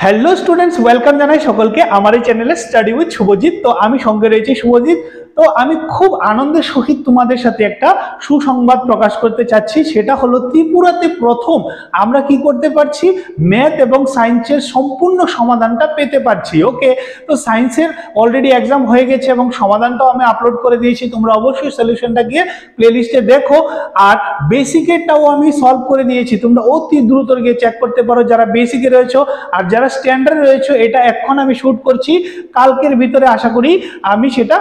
Hello students, welcome জানাই সকলকে আমার এই চ্যানেলে স্টাডি উইথ শুভজিৎ। তো আমি সঙ্গে রয়েছি শুভজিৎ। তো আমি খুব আনন্দের সহিত তোমাদের সাথে একটা সুসংবাদ প্রকাশ করতে চাচ্ছি, সেটা হলো ত্রিপুরাতে প্রথম আমরা কি করতে পারছি, ম্যাথ এবং সায়েন্সের সম্পূর্ণ সমাধানটা পেতে পারছি। ওকে, তো সায়েন্সের অলরেডি এক্সাম হয়ে গেছে এবং সমাধানটাও আমি আপলোড করে দিয়েছি, তোমরা অবশ্যই সলিউশনটা গিয়ে প্লেলিস্টে দেখো। আর বেসিকেরটাও আমি সলভ করে দিয়েছি, তোমরা অতি দ্রুত গিয়ে চেক করতে পারো যারা বেসিকে রয়েছে। আর যারা স্ট্যান্ডার্ড রয়েছে, এটা এখন আমি শুট করছি, কালকের ভিতরে আশা করি আমি সেটা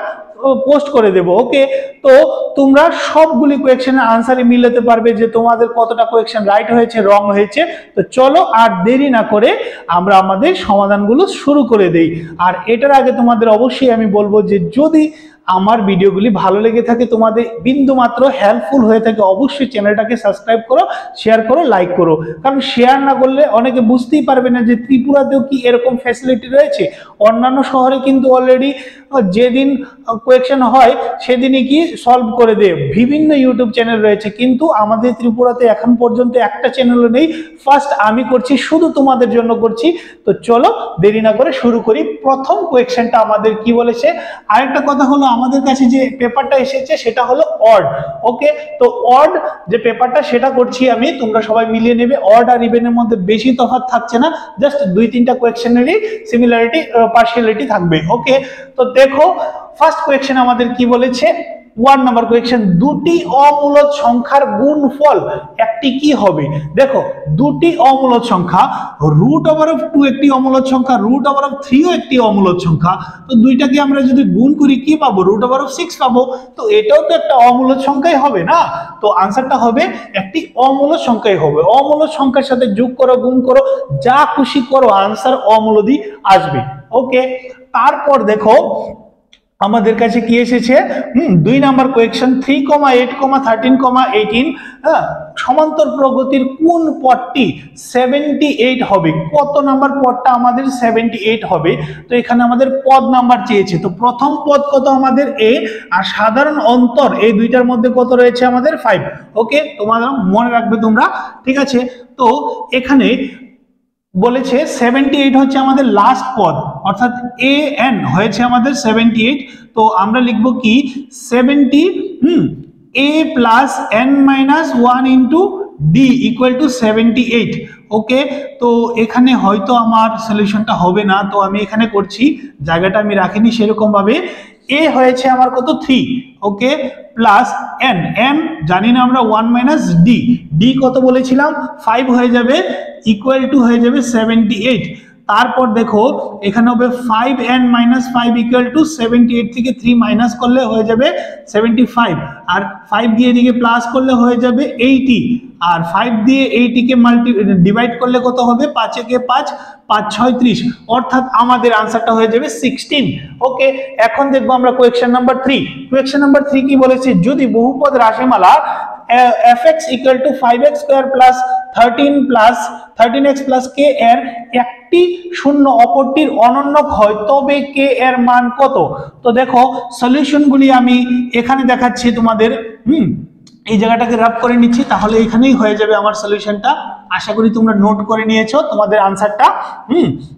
পোস্ট করে দেব। ওকে, তো তোমরা সবগুলি কোয়েকশনের আনসারে মিলাতে পারবে যে তোমাদের কতটা কোয়েকশন রাইট হয়েছে, রং হয়েছে। তো চলো আর দেরি না করে আমরা আমাদের সমাধানগুলো শুরু করে দেই। আর এটার আগে তোমাদের অবশ্যই আমি বলবো যে যদি আমার ভিডিওগুলি ভালো লেগে থাকে, তোমাদের বিন্দু মাত্র হেল্পফুল হয়ে থাকে, অবশ্যই চ্যানেলটাকে সাবস্ক্রাইব করো, শেয়ার করো, লাইক করো। কারণ শেয়ার না করলে অনেকে বুঝতেই পারবে না যে ত্রিপুরাতেও কি এরকম ফ্যাসিলিটি রয়েছে। অন্যান্য শহরে কিন্তু অলরেডি যেদিন কোয়েকশন হয় সেদিনই কি সলভ করে দেয়, বিভিন্ন ইউটিউব চ্যানেল রয়েছে, কিন্তু আমাদের ত্রিপুরাতে এখন পর্যন্ত একটা চ্যানেলও নেই। ফার্স্ট আমি করছি, শুধু তোমাদের জন্য করছি। তো চলো দেরি না করে শুরু করি। প্রথম কোয়েকশনটা আমাদের কি বলেছে, আরেকটা কথা হলো আমাদের কাছে যে পেপারটা এসেছে সেটা হলো অড। ওকে, তো অড যে পেপারটা সেটা করছি আমি, তোমরা সবাই মিলিয়ে নেবে। অড আর ইভেনের মধ্যে বেশি তফাৎ থাকছে না, জাস্ট দুই তিনটা কোয়েকশনেরই সিমিলারিটি পার্শিয়ালিটি থাকবে। ওকে, তো দেখো ফার্স্ট কোয়েকশন আমাদের কি বলেছে, 1 নাম্বার কোয়েকশন, দুটি অমূলদ সংখ্যার গুণফল একটি কি হবে। দেখো দুটি অমূলদ সংখ্যা, রুট ওভার অফ 2 একটি অমূলদ সংখ্যা, রুট ওভার অফ 3 ও একটি অমূলদ সংখ্যা। তো দুইটাকে আমরা যদি গুণ করি কি পাবো, রুট ওভার অফ 6 পাবো। তো এটাও তো একটা অমূলদ সংখ্যাই হবে না। তো আনসারটা হবে একটি অমূলদ সংখ্যাই হবে। অমূলদ সংখ্যার সাথে যোগ করো, গুণ করো, যা খুশি করো, আনসার অমূলদই আসবে। ওকে, তারপর দেখো আমাদের কাছে কি এসেছে, 2 নাম্বার কোয়েকশন, 3, 8, 13, 18 সমান্তর প্রগতির কোন পদটি 78 হবে। কত নাম্বার পদটা আমাদের 78 হবে। তো এখানে আমাদের পদ নাম্বার চেয়েছে। তো প্রথম পদ কত আমাদের a, আর সাধারণ অন্তর এই দুইটার মধ্যে কত রয়েছে আমাদের 5। ওকে, তোমাদের মনে রাখবে তোমরা, ঠিক আছে। তো এখানে বলেছে 78 হচ্ছে আমাদের লাস্ট পদ, অর্থাৎ এ এন হয়েছে আমাদের 78। তো আমরা লিখব কি 70 a plus n minus 1 into D equal to 78। ওকে, তো এখানে হয়তো আমার সলিউশনটা হবে না, তো আমি এখানে করছি, জায়গাটা আমি রাখিনি সেরকম ভাবে। এ হয়েছে আমার কত 3, ওকে, প্লাস এন, এন জানি না আমরা 1 মাইনাস ডি, ডি কত বলেছিলাম 5 হয়ে যাবে, ইকুয়াল টু হয়ে যাবে 78। তারপর দেখো এখানে হবে 5n মাইনাস 5 ইকুয়াল টু 78 থেকে 3 মাইনাস করলে হয়ে যাবে 75, আর 5 দিয়ে এদিকে প্লাস করলে হয়ে যাবে 80, আর 5 দিয়ে 80 কে ডিভাইড করলে কত হবে, 5 একে 5, 5 6 30, অর্থাৎ আমাদের আনসারটা হয়ে যাবে 16। ওকে, এখন দেখবো আমরা কোয়েকশন নাম্বার 3। কোয়েকশন নাম্বার 3 কি বলেছে, যদি বহুপদ রাশিমালা fx equal to 5x square plus 13x plus k এর একটি শূন্য অপরটির অনন্যক হয়, তবে k এর মান কত। তো দেখো সলিউশনগুলি আমি এখানে দেখাচ্ছি তোমাদের, এই জায়গাটাকে রাফ করে নিচ্ছি, তাহলে এখানেই হয়ে যাবে আমার সলিউশনটা। আশা করি তোমরা নোট করে নিয়েছো তোমাদের আনসারটা।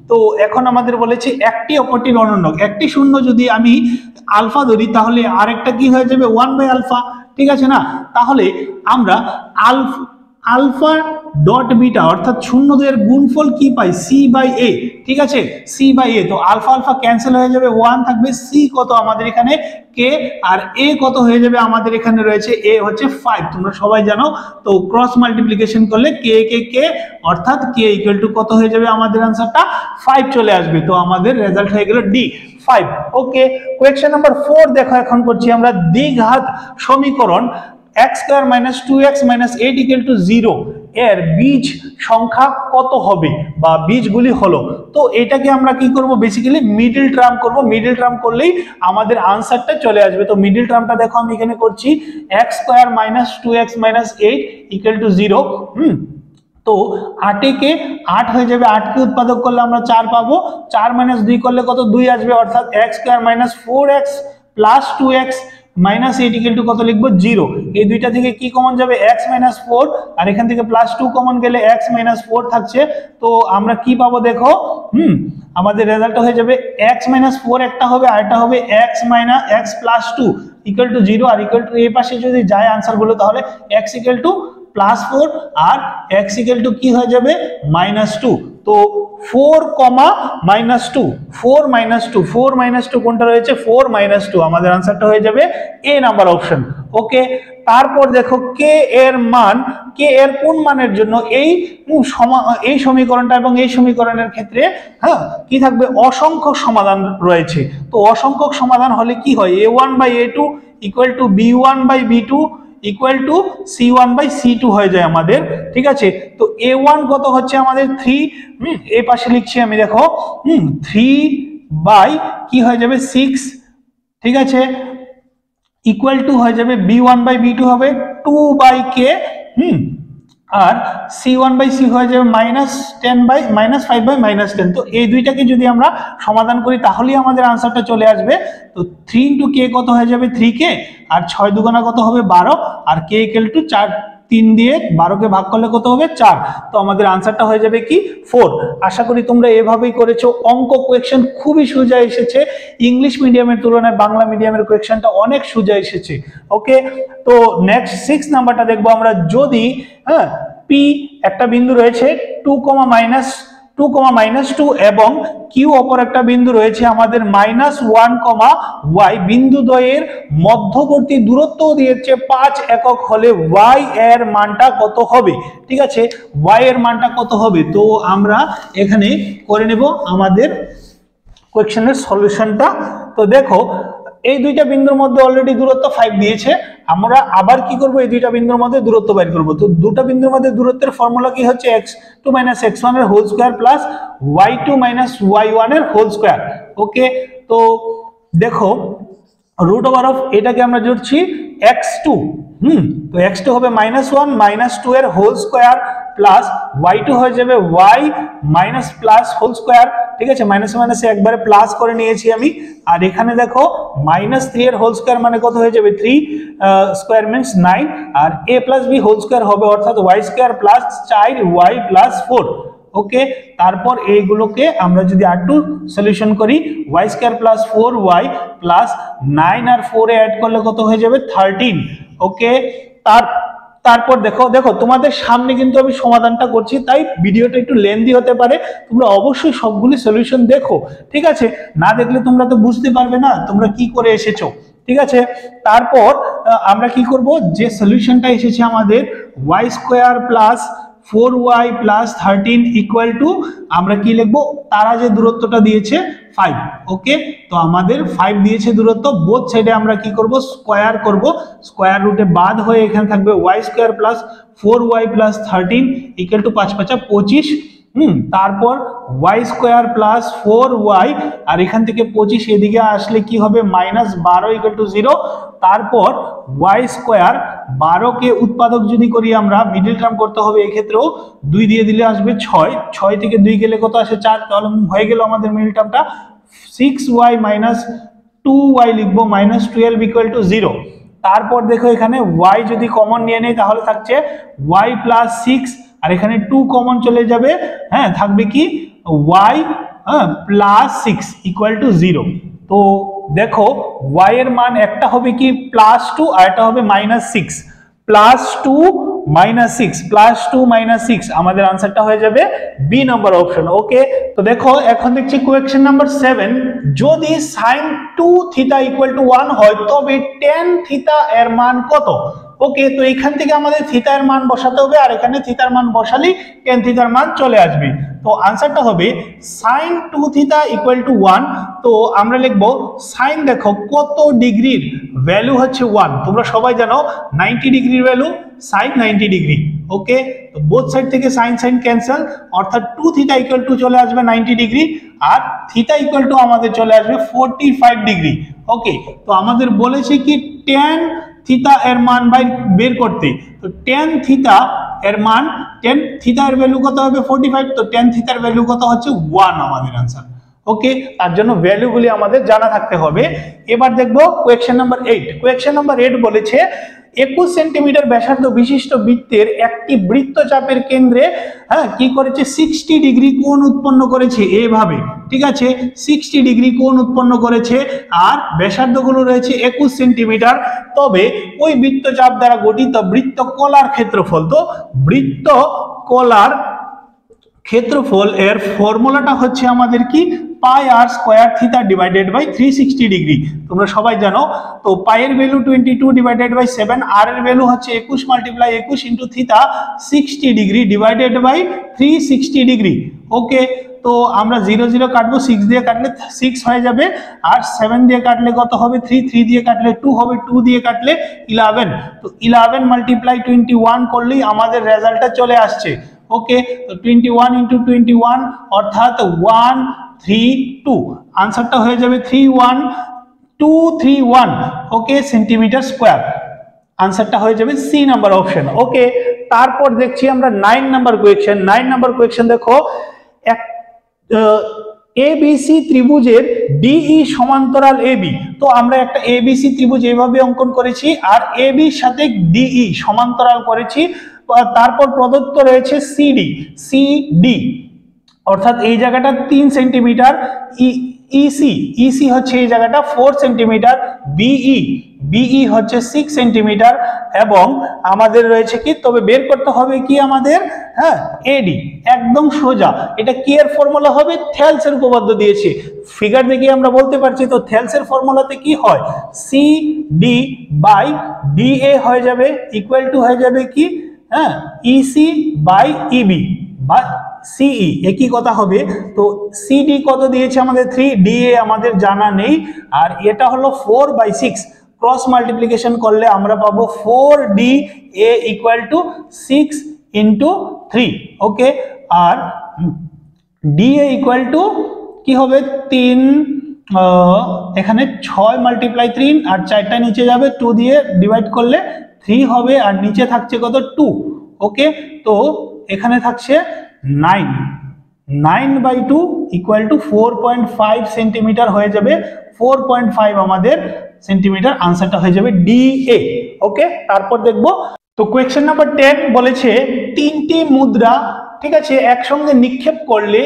তো এখন আমাদের বলেছে একটি অপরটির অনন্যক, একটি শূন্য যদি আমি আলফা ধরি তাহলে আরেকটা কি হয়ে যাবে 1/আলফা, ঠিক আছে না। তাহলে আমরা আলফা ডট বিটা অর্থাৎ শূন্যদের গুণফল কি পাই, সি বাই এ, ঠিক আছে, সি বাই এ। তো আলফা আলফা ক্যান্সেল হয়ে যাবে, 1 থাকবে, সি কত আমাদের এখানে কে, আর এ কত হয়ে যাবে আমাদের এখানে রয়েছে এ হচ্ছে 5, তোমরা সবাই জানো। তো ক্রস মাল্টিপ্লিকেশন করলে কে কে কে, অর্থাৎ কে ইকুয়াল টু কত হয়ে যাবে, আমাদের আনসারটা 5 চলে আসবে। তো আমাদের রেজাল্ট হয়ে গেল ডি 5। ওকে, কোয়েকশন নাম্বার 4 দেখো, এখন করছি আমরা দ্বিঘাত সমীকরণ x square minus 2x minus 8 equal to 0 এর বীজ সংখ্যা কত হবে, বা বীজগুলি হলো। তো এটাকে আমরা কি করব, বেসিক্যালি মিডল টার্ম করব। মিডল টার্ম করলেই আমাদের আনসারটা চলে আসবে। তো মিডল টার্মটা দেখো আমি এখানে করছি, x square minus 2x minus 8 equal to 0। তো 8 কে 8 হয়ে যাবে, 8 কে উৎপাদক করলে আমরা 4 পাবো, 4 মাইনাস 2 করলে কত 2 আসবে, অর্থাৎ x square minus 4x plus 2x minus 8 equal to কত লিখবো 0। এই দুইটা থেকে কি কমন যাবে, x মাইনাস 4, আর এখান থেকে প্লাস 2 কমন গেলে x মাইনাস 4 থাকছে। তো আমরা কি পাবো দেখো, আমাদের রেজাল্ট হয়ে যাবে x মাইনাস 4 একটা হবে, আর এটা হবে x minus x plus 2 equal to 0, আর ইকুয়াল টু এই পাশে যদি যায় আনসার গুলো তাহলে x ইকুয়াল টু প্লাস 4 আর x ইকুয়াল টু কি হয়ে যাবে মাইনাস 2। তো 4 কমা মাইনাস 2, 4 মাইনাস 2, 4 মাইনাস 2 কোনটা রয়েছে 4 মাইনাস 2, আমাদের আনসারটা হয়ে যাবে এ নাম্বার অপশন। ওকে, তারপর দেখো কে এর মান, কে এর কোন মানের জন্য এই সমীকরণটা এবং এই সমীকরণের ক্ষেত্রে কি থাকবে অসংখ্য সমাধান রয়েছে। তো অসংখ্য সমাধান হলে কি হয় a1 by a2 equal to b1 by b2 equal to c1 by c2 হয়ে যায় আমাদের। ঠিক আছে, তো a1 কত হচ্ছে আমাদের 3, এই পাশে লিখছি আমি দেখো 3 বাই কি হয়ে যাবে 6, ঠিক আছে, ইকুয়াল টু হয়ে যাবে b1 বাই b2 হবে 2 বাই k, আর c1 বাই c হয়ে যাবে -5 বাই -10। তো এই দুইটাকে যদি আমরা সমাধান করি তাহলেই আমাদের আনসারটা চলে আসবে। তো 3 ইনটু k কত হয়ে যাবে 3k, আর 6 দুগুণা কত হবে 12, আর k ইকুয়াল টু 4, 3 দিয়ে 12 কে ভাগ করলে কত হবে 4। তো আমাদের আনসারটা হয়ে যাবে কি 4। আশা করি তোমরা এভাবেই করেছো। অঙ্ক কোয়েশ্চেন খুবই সোজা এসেছে, ইংলিশ মিডিয়ামের তুলনায় বাংলা মিডিয়ামের কোয়েশ্চেনটা অনেক সোজা এসেছে। ওকে, তো নেক্সট 6 নাম্বারটা দেখবো আমরা। যদি পি একটা বিন্দু রয়েছে 2,-2 এবং কিউ অপর একটা বিন্দু রয়েছে আমাদের -1, বিন্দু দ্বয়ের মধ্যবর্তী দূরত্ব দিয়েছে 5 একক হলে y এর মানটা কত হবে। ঠিক আছে, y এর মানটা কত হবে, তো আমরা এখানে করে নেব আমাদের কোয়েশ্চেনের সলিউশনটা। তো দেখো এই দুইটা বিন্দুর মধ্যে অলরেডি দূরত্ব 5 দিয়েছে, আমরা আবার কি করব এই দুইটা বিন্দুর মধ্যে দূরত্ব বের করব। তো দুটো বিন্দুর মধ্যে দূরত্বের ফর্মুলা কি হচ্ছে x2 - x1 এর whole square plus y2 - y1 এর হোল স্কয়ার। ওকে, তো দেখো রুট ওভার অফ এটাকে আমরা জুড়ছি x2, তো x2 হবে -1 - 2 এর হোল স্কয়ার প্লাস y2 হয়ে যাবে y minus plus whole square. ঠিক আছে, মাইনাসে মাইনাসে একবারে প্লাস করে নিয়েছি আমি। আর এখানে দেখো -3 এর হোল স্কয়ার মানে কত হয়ে যাবে 3 স্কয়ার মিন্স 9, আর a plus b whole square হবে অর্থাৎ y square plus 4y plus 4। Okay, তারপর এইগুলোকে আমরা যদি আর2 সলিউশন করি y square plus 4y plus 9 আর 4 এ অ্যাড করলে কত হয়ে যাবে 13। ওকে, তারপর দেখো তোমাদের সামনে কিন্তু আমি সমাধানটা করছি, তাই ভিডিওটা একটু লেন্দি হতে পারে, তোমরা অবশ্যই সবগুলি সলিউশন দেখো। ঠিক আছে, না দেখলে তোমরা তো বুঝতে পারবে না তোমরা কি করে এসেছো। ঠিক আছে, তারপর আমরা কি করব, যে সলিউশনটা এসেছে আমাদের y square plus 4y plus 13 equal to আমরা কি লিখবো, তারা যে দূরত্বটা দিয়েছে 5। ওকে, তো আমাদের 5 দিয়েছে দূরত্ব, বোথ সাইডে আমরা কি করব স্কয়ার করব, স্কয়ার রুটে বাদ হয়ে এখানে থাকবে y square plus 4y plus 13 equal to 5 5 25। তারপর y স্কয়ার প্লাস 4y, আর এখান থেকে 25 এদিকে আসলে কি হবে -12 ইকুয়াল টু 0। তারপর y স্কয়ার 12 কে উৎপাদক যদি করি আমরা মিডল টার্ম করতে হবে, এই ক্ষেত্রেও 2 দিয়ে দিলে আসবে 6, 6 থেকে 2 গেলে কত আসে 4, তাহলে হয়ে গেল আমাদের মিডল টার্মটা 6y মাইনাস 2y লিখবো -12 ইকুয়াল টু 0। তারপর দেখো এখানে y যদি কমন নিয়ে নেই তাহলে থাকছে y প্লাস 6, আর এখানে 2 কমন চলে যাবে, থাকবে কি y প্লাস 6 ইকুয়াল টু 0। তো দেখো y এর মান একটা হবে কি +2 আর এটা হবে -6, +2 -6 +2 -6, আমাদের আনসারটা হয়ে যাবে বি নাম্বার অপশন। ওকে, তো দেখো এখন দেখছি কোয়েশ্চেন নাম্বার 7। যদি sin 2θ = 1 হয় তবে tan θ এর মান কত। ওকে, তো এখান থেকে আমাদের থিটা এর মান বসাতে হবে, আর এখানে থিটার মান বসালেই tan θ এর মান চলে আসবে। তো আনসারটা হবে sin 2θ = 1। তো আমরা লিখবো sin, দেখো কত ডিগ্রির ভ্যালু হচ্ছে 1, তোমরা সবাই জানো 90 ডিগ্রির ভ্যালু sin 90 ডিগ্রি। ওকে, তো বোথ সাইড থেকে sin ক্যান্সেল, অর্থাৎ 2θ = চলে আসবে 90 ডিগ্রি, আর থিটা = আমাদের চলে আসবে 45 ডিগ্রি। ওকে, তো আমাদের বলেছে কি tan θ এর মান বের করতে, তো tan θ এর মান, tan θ এর ভ্যালু কত হবে 45, তো tan θ এর ভ্যালু কত হচ্ছে 1 আমাদের आंसर। ওকে, তার জন্য ভ্যালুগুলি আমাদের জানা থাকতে হবে। এবার দেখবো কোয়েশ্চেন নাম্বার 8। কোয়েশ্চেন নাম্বার 8 বলেছে 21 সেন্টিমিটার ব্যাসার্ধ বিশিষ্ট বৃত্তের একটি বৃত্তচাপের কেন্দ্রে কি করেছে 60 ডিগ্রি কোণ উৎপন্ন করেছে এভাবে, ঠিক আছে, 60 ডিগ্রি কোণ উৎপন্ন করেছে আর ব্যাসার্ধগুলো রয়েছে 21 সেন্টিমিটার। তবে ওই বৃত্তচাপ দ্বারা গঠিত বৃত্তকলার ক্ষেত্রফল, তো বৃত্তকলার ক্ষেত্রফল এর ফর্মুলাটা হচ্ছে আমাদের কি pi r square theta divided by 360 degree. তোমরা সবাই জানো। তো পাই এর ভ্যালু 22 ডিভাইডেড বাই 7, আর এর ভ্যালু হচ্ছে 21 multiply 21 into theta 60 degree divided by 360 degree. Okay, তো আমরা 0 0 কাটবো, 6 দিয়ে কাটলে 6 হয়ে যাবে, আর 7 দিয়ে কাটলে কত হবে 3, 3 দিয়ে কাটলে 2 হবে, 2 দিয়ে কাটলে 11। তো 11 মাল্টিপ্লাই 21 করলেই আমাদের রেজাল্টটা চলে আসছে। ওকে, তো 21 ইনটু 21 অর্থাৎ 132, আনসারটা হয়ে যাবে 31231। ওকে, সেন্টিমিটার স্কয়ার, আনসারটা হয়ে যাবে সি নাম্বার অপশন। ওকে, তারপর দেখছি আমরা 9 নাম্বার কোয়েশ্চেন। 9 নাম্বার কোয়েশ্চেন দেখো, এক এবিসি ত্রিভুজের ডিই সমান্তরাল এবি। তো আমরা একটা এবিসি ত্রিভুজ এইভাবে অঙ্কন করেছি আর এবির সাথে ডিই সমান্তরাল করেছি। তারপর প্রদত্ত রয়েছে সিডি, অর্থাৎ এই জায়গাটা 3 সেন্টিমিটার, ইসি হচ্ছে এই জায়গাটা 4 সেন্টিমিটার, বিই হচ্ছে 6 সেন্টিমিটার, এবং আমাদের রয়েছে কি, তবে বের করতে হবে কি আমাদের এডি। একদম সোজা, এটা কি এর ফর্মুলা হবে, থেলসের উপপাদ্য দিয়েছে, ফিগার দেখে আমরা বলতে পারছি। তো থেলসের ফর্মুলাতে কি হয়, সিডি বাই ডিএ হয়ে যাবে ইকুয়াল টু হয়ে যাবে কি ইসি বাই ইবি বা সিই, একই কথা হবে। তো সিডি কত দিয়েছে আমাদের 3, ডিএ আমাদের জানা নেই, আর এটা হলো 4/6, ক্রস মাল্টিপ্লিকেশন করলে আমরা পাবো 4DA equal to 6 into 3। Okay, আর ডিএ ইকুয়াল টু কি হবে 3, এখানে 6 মাল্টিপ্লাই 3 আর 4টা নিচে যাবে, 2 দিয়ে ডিভাইড করলে 3 হবে, আর নিচে থাকছে কত 2। ওকে, তো এখানে থাকছে 9/2 ইকুয়াল টু 4.5 সেন্টিমিটার হয়ে যাবে, 4.5 আমাদের সেন্টিমিটার, আনসারটা হয়ে যাবে ডিএ। ওকে, তারপর দেখবো, তো কোয়েশ্চেন নাম্বার 10 বলেছে 3টি মুদ্রা, ঠিক আছে, একসঙ্গে নিক্ষেপ করলে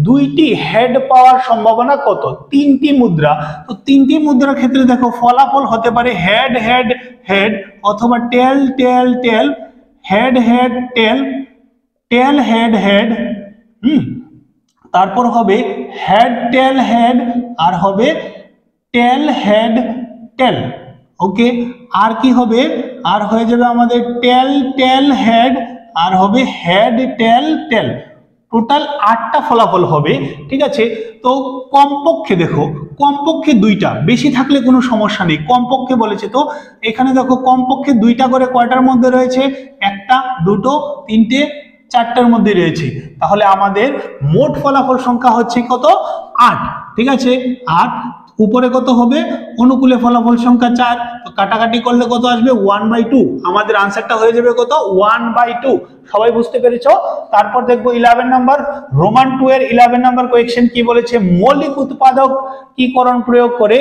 2টি হেড পাওয়ার সম্ভাবনা কত। 3টি মুদ্রা, তো 3টি মুদ্রার ক্ষেত্রে দেখো ফলাফল হতে পারে হেড হেড হেড, অথবা tail tail tail, head head tail, tail head head, তারপর হবে হেড টেল হেড, আর হবে টেল হেড টেল। ওকে, আর কি হবে, আর হয়ে যাবে আমাদের টেল টেল হেড, আর হবে হেড টেল টেল। টোটাল 8টা ফলাফল হবে, ঠিক আছে। তো কমপক্ষে দেখো, কমপক্ষে 2টা, বেশি থাকলে কোনো সমস্যা নেই, কমপক্ষে বলেছে। তো এখানে দেখো কমপক্ষে 2টা করে কয়টার মধ্যে রয়েছে, 1টা 2টো 3টে 4টার মধ্যে রয়েছে। তাহলে আমাদের মোট ফলাফল সংখ্যা হচ্ছে কত 8, ঠিক আছে। 8 উপরে কত হবে, অনুকূলে ফলাফল সংখ্যা 4, তো কাটাকাটি করলে কত আসবে 1/2, আমাদের আনসারটা হয়ে যাবে কত 1/2। সবাই বুঝতে পেরেছো। তারপর দেখবো 11 নাম্বার, রোমান 2 এর 11 নাম্বার কোয়েশ্চেন কি বলেছে, মৌলিক উৎপাদক কিকরণ প্রয়োগ করে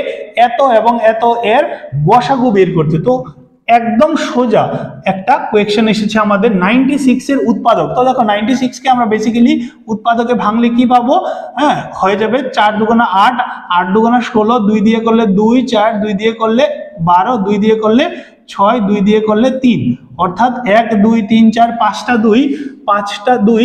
এত এবং এত এর গসাগু বের করতে। তো একদম সোজা একটা কোয়েশ্চেন এসেছে আমাদের 96 এর উৎপাদক। তো দেখো 96 কে আমরা বেসিক্যালি উৎপাদকে ভাঙলে কি পাবো, হয়ে যাবে 4 দুগুণা 8, 8 দুগুণা 16, 2 দিয়ে করলে 2, 4 2 দিয়ে করলে 12, 2 দিয়ে করলে 6, 2 দিয়ে করলে 3, অর্থাৎ 1 2 3 4 5টা 2, 5টা 2,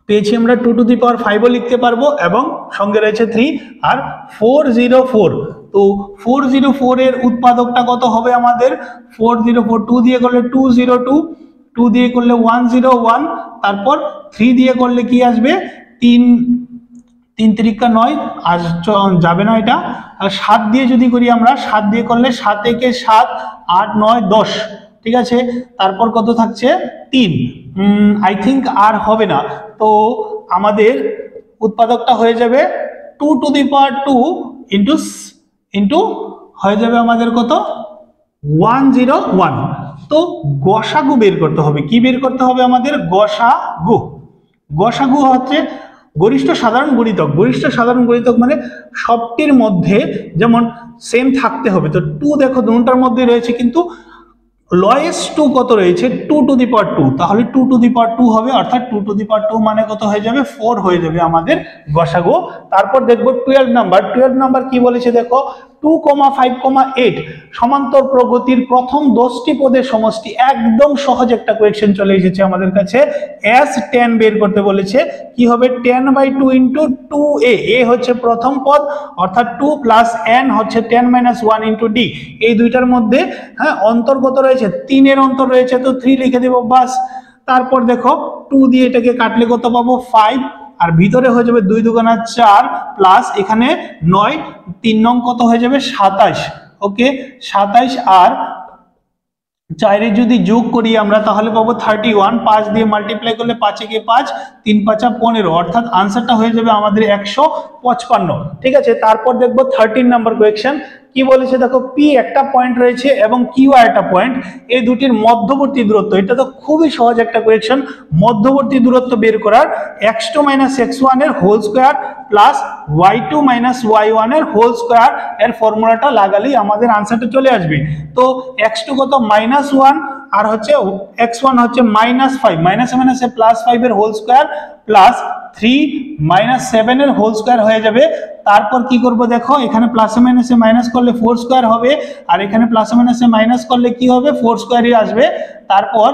পেয়েছি আমরা 2 টু দি পাওয়ার 5ও লিখতে পারবো, এবং সঙ্গে রয়েছে 3 আর 404। তো 404 এর উৎপাদকটা কত হবে আমাদের, 404, 2 দিয়ে করলে 202, 2 দিয়ে করলে 101, তারপর 3 দিয়ে করলে কি আসবে 3 3 9, আর যাবে না এটা। আর 7 দিয়ে যদি করি আমরা, 7 দিয়ে করলে 7 একে 7, 8 9 10, ঠিক আছে। তারপর কত থাকছে 3, আই থিঙ্ক আর হবে না। তো আমাদের উৎপাদকটা হয়ে যাবে 2 টু দি পাওয়ার 2 ইন্টু হয়ে যাবে আমাদের কত 101। তো গসাগু বের করতে হবে, কি বের করতে হবে আমাদের গসাগু। গসাগু হচ্ছে গরিষ্ঠ সাধারণ গুণিতক। গরিষ্ঠ সাধারণ গুণিতক মানে সবটির মধ্যে যেমন সেম থাকতে হবে। তো 2 দেখো দুটার মধ্যে রয়েছে, কিন্তু লয়েস্ট টু কত রয়েছে 2 টু দি পাওয়ার 2, তাহলে 2 টু দি পাওয়ার 2 হবে, অর্থাৎ 2 টু দি পাওয়ার 2 মানে কত হয়ে যাবে 4 হয়ে যাবে আমাদের গসাগু। তারপর দেখবো 12 নাম্বার কি বলেছে দেখো 2, 5, 8 সমান্তর প্রগতির প্রথম 10টি পদের সমষ্টি। একদম সহজ একটা কোয়েশ্চেন চলে এসেছে আমাদের কাছে। S10 বের করতে বলেছে, কি হবে 10/2 ইন্টু 2a, এ হচ্ছে প্রথম পদ অর্থাৎ 2 প্লাস n হচ্ছে 10 - 1 ইন্টু d, এই দুইটার মধ্যে হ্যাঁ অন্তর্গত রয়েছে 3 এর অন্তর রয়েছে, তো 3 লিখে দেব বাস। তারপর দেখো 2 দিয়ে এটাকে কাটলে কত পাবো 5, আর ভিতরে হয়ে যাবে 2 দুগুণা 4 প্লাস এখানে 9, 3 নং কত হয়ে যাবে 27। ওকে 27 আর 4 যদি যোগ করি আমরা তাহলে পাবো 31, 5 দিয়ে মাল্টিপ্লাই করলে 5 একে 5, 3 5 15, অর্থাৎ আনসারটা হয়ে যাবে আমাদের 155। ঠিক আছে, তারপর দেখবো 13 নাম্বার কোয়েশ্চেন কি বলেছে দেখো পি একটা পয়েন্ট রয়েছে এবং কিউ একটা পয়েন্ট, এই দুটির মধ্যবর্তী দূরত্ব। এটা তো খুবই সহজ একটা কোয়েশ্চেন, মধ্যবর্তী দূরত্ব বের করার x2 - x1 এর whole square plus y2 - y1 এর হোল স্কয়ার এর ফর্মুলাটা লাগালেই আমাদের আনসারটা চলে আসবে। তো x2 কত -1 আর হচ্ছে x1 হচ্ছে -5, মাইনাসে মাইনাসে +5 এর হোল স্কয়ার প্লাস 3 - 7 এর হোল স্কয়ার হয়ে যাবে। তারপর কি করব দেখো এখানে প্লাসে মাইনাসে মাইনাস করলে 4 স্কয়ার হবে, আর এখানে প্লাসে মাইনাসে মাইনাস করলে কি হবে 4 স্কয়ারই আসবে। তারপর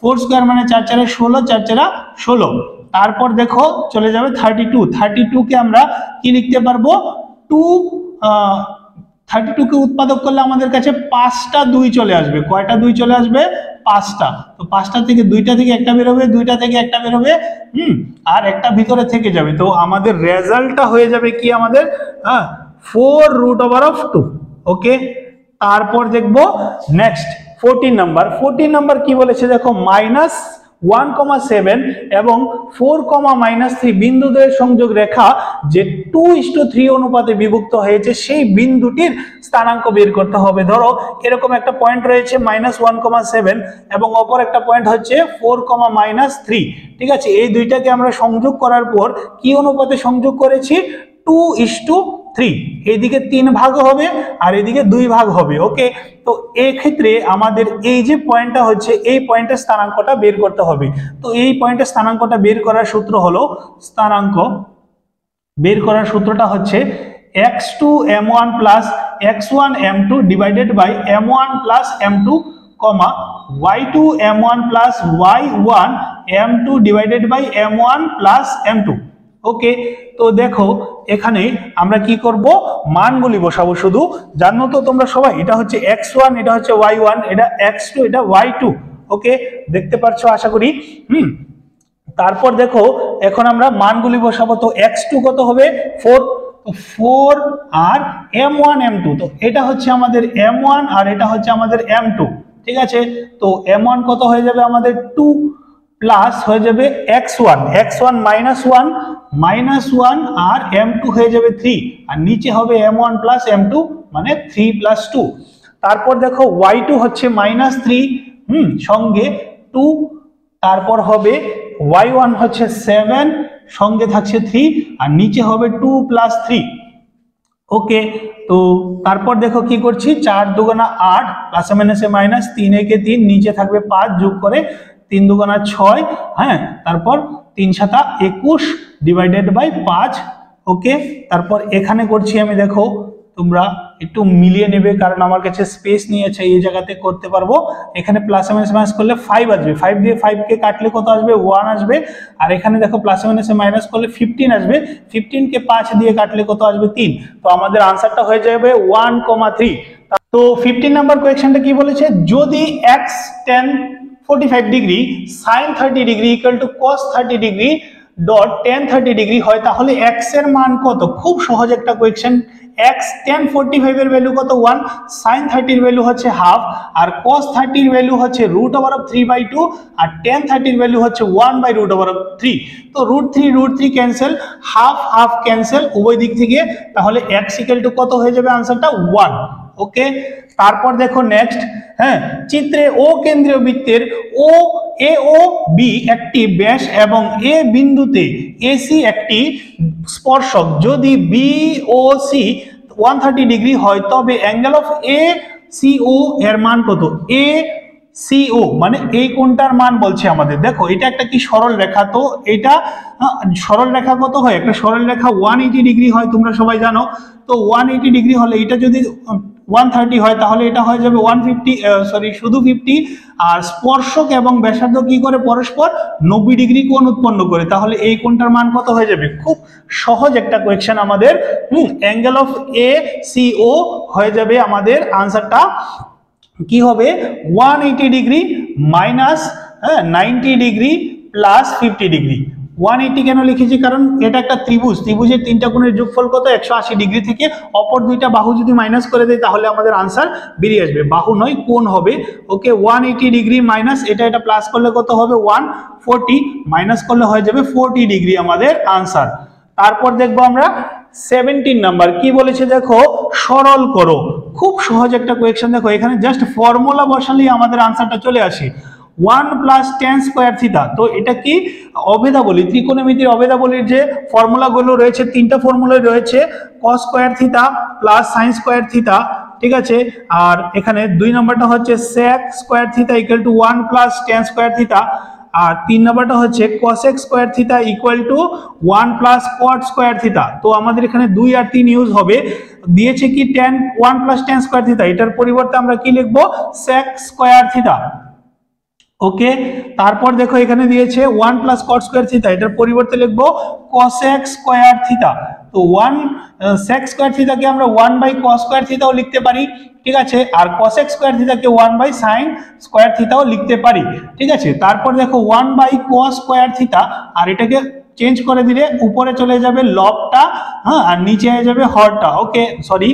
4 স্কয়ার মানে 4 4 16, 4 4 16। তারপর দেখো চলে যাবে 32 কে আমরা কি লিখতে পারবো 32 কে উৎপাদক করলে আমাদের কাছে 5টা 2 চলে আসবে। কয়টা 2 চলে আসবে 5টা। তো 5টা থেকে 2টা থেকে একটা বের হবে, 2টা থেকে একটা বের হবে, আর একটা ভিতরে থেকে যাবে। তো আমাদের রেজাল্টটা হয়ে যাবে কি আমাদের 4√2। ওকে, তারপর দেখবো নেক্সট 14 নাম্বার কি বলেছে দেখো -1,7 এবং 4,-3 বিন্দুদ্বয়ের সংযোগ রেখা যে 2:3 অনুপাতে বিভক্ত হয়েছে সেই বিন্দুটির স্থানাঙ্ক বের করতে হবে। ধরো এরকম একটা পয়েন্ট রয়েছে -1,7 এবং অপর একটা পয়েন্ট হচ্ছে 4,-3। ঠিক আছে, এই দুইটাকে আমরা সংযোগ করার পর কি অনুপাতে সংযোগ করেছি 2:3, এইদিকে 3 ভাগ হবে আর এদিকে 2 ভাগ হবে। ওকে, তো এই ক্ষেত্রে আমাদের এই যে পয়েন্টটা হচ্ছে এই পয়েন্টের স্থানাঙ্কটা বের করতে হবে। তো এই পয়েন্টের স্থানাঙ্কটা বের করার সূত্র হলো, স্থানাঙ্ক বের করার সূত্রটা হচ্ছে x2 m1 plus x1 m2 divided by m1 plus m2, y2 m1 plus y1 m2 divided by m1 plus m2। ওকে, তো দেখো এখানে আমরা কি করব মানগুলি বসাবো শুধু। জানো তো তোমরা সবাই এটা হচ্ছে x1, এটা হচ্ছে y1, এটা x2, এটা y2। ওকে, দেখতে পাচ্ছ আশা করি। তারপর দেখো এখন আমরা মানগুলি বসাবো। তো x2 কত হবে 4, তো 4 আর m1 m2, তো এটা হচ্ছে আমাদের m1 আর এটা হচ্ছে আমাদের m2। ঠিক আছে, তো m1 কত হয়ে যাবে আমাদের 2 প্লাস হয়ে যাবে x1 -1 আর m2 হয়ে যাবে 3, আর নিচে হবে m1 প্লাস m2 মানে 3 + 2। তারপর দেখো y2 হচ্ছে -3 সঙ্গে 2, তারপর হবে y1 হচ্ছে 7 সঙ্গে থাকছে 3, আর নিচে হবে 2 + 3। ওকে, তো তারপর দেখো কি করছি 4 দুগুণা 8 প্লাসে মাইনাসে মাইনাস, 3 একে 3, নিচে থাকবে 5 যোগ করে 3 দুগুণা 6, হ্যাঁ, তারপর 3 7 21 ডিভাইডেড বাই 5। ওকে, তারপর এখানে করছি আমি, দেখো তোমরা একটু মিলিয়ে নেবে কারণ আমার কাছে স্পেস নিয়েছে, এই জায়গাতে করতে পারবো। এখানে প্লাসে মাইনাসে মাইনাস করলে 5 আসবে, 5 দিয়ে 5 কে কাটলে কত আসবে 1 আসবে, আর এখানে দেখো প্লাসে মাইনাসে মাইনাস করলে 15 আসবে, 15 কে 5 দিয়ে কাটলে কত আসবে 3। তো আমাদের আনসারটা হয়ে যাবে 1,3। তো 15 নাম্বার কোয়েশ্চনটা কি বলেছে, যদি x tan 45 degree sin 30 degree equal to cos 30 degree dot tan 30 degree হয় তাহলে x এর মান কত। খুব সহজ একটা কোয়েশ্চেন। x tan 45 এর ভ্যালু কত 1, sin 30 এর ভ্যালু হচ্ছে হাফ, আর cos 30 এর ভ্যালু হচ্ছে √3/2, আর tan 30 এর ভ্যালু হচ্ছে 1/√3। তো √3 ক্যান্সেল, হাফ হাফ ক্যান্সেল উভয় দিক থেকে, তাহলে x ইকুয়াল টু কত হয়ে যাবে আনসারটা 1। ওকে, তারপর দেখো নেক্সট, হ্যাঁ, চিত্রে ও কেন্দ্রীয় বৃত্তের ও এ ও বি একটি ব্যাস এবং এ বিন্দুতে এসি একটি স্পর্শক, যদি বি ও সি 130 ডিগ্রি হয় তবে অ্যাঙ্গেল অফ এ সি ও এর মান কত। এ সিও মানে এই কোণটার মান বলছে আমাদের। দেখো এটা একটা কি সরল রেখা, তো এটা সরল রেখা কত হয়, একটা সরল রেখা 180 ডিগ্রি হয়, তোমরা সবাই জানো। তো 180 ডিগ্রি হলে এটা যদি 130 হয় তাহলে এটা হয়ে যাবে 150, সরি শুধু 50। আর স্পর্শক এবং ব্যাসার্ধ কি করে পরস্পর 90 ডিগ্রি কোণ উৎপন্ন করে, তাহলে এই কোণটার মান কত হয়ে যাবে? খুব সহজ একটা কোয়েশ্চেন আমাদের। অ্যাঙ্গেল অফ এ সি ও হয়ে যাবে আমাদের আনসারটা কি হবে 180 degree minus 90 degree plus 50 degree. 180 কেন লিখেছি, কারণ এটা একটা ত্রিভুজ, ত্রিভুজের তিনটা কোণের যোগফল কত 180 ডিগ্রি, থেকে অপর দুইটা বাহু যদি মাইনাস করে দেয় তাহলে আমাদের আনসার বেরিয়ে আসবে, বাহু নয় কোণ হবে। ওকে 180 ডিগ্রি মাইনাস এটা প্লাস করলে কত হবে 140, মাইনাস করলে হয়ে যাবে 40 ডিগ্রি আমাদের আনসার। তারপর দেখবো আমরা 17 নাম্বার কি বলেছে, দেখো সরল করো। খুব সহজ একটা কোয়েশ্চেন, দেখো এখানে জাস্ট ফর্মুলা বসালেই আমাদের আনসারটা চলে আসে 1 প্লাস tan স্কয়ার থিটা। তো এটা কি অভেদাবলী, ত্রিকোণমিতির অভেদাবলীর যে ফর্মুলাগুলো রয়েছে, তিনটা ফর্মুলা রয়েছে, cos square theta plus sin square theta, ঠিক আছে। আর এখানে 2 নাম্বারটা হচ্ছে sec square theta equal to 1 plus tan square theta. আর 3 নাম্বারটা হচ্ছে cosec square theta equal to 1 plus cot square theta. তো আমাদের এখানে 2 আর 3 ইউজ হবে। দিয়েছে কি tan 1 plus tan square theta, এটার পরিবর্তে আমরা কি লিখবো sec স্কয়ার থিটা। ওকে, তারপর দেখো এখানে দিয়েছে 1 প্লাস cot স্কয়ার থিটা, এটার পরিবর্তে লিখবো cosec স্কয়ার থিটা। তো 1 sec স্কয়ার থিটাকে আমরা 1 বাই cos স্কয়ার থিটাও লিখতে পারি, ঠিক আছে। আর cosec স্কয়ার থিটাকে 1 বাই sin স্কয়ার থিটাও লিখতে পারি, ঠিক আছে। তারপর দেখো 1 বাই cos স্কয়ার থিটা, আর এটাকে চেঞ্জ করে দিলে উপরে চলে যাবে লবটা, হ্যাঁ, আর নিচে হয়ে যাবে হরটা। ওকে সরি,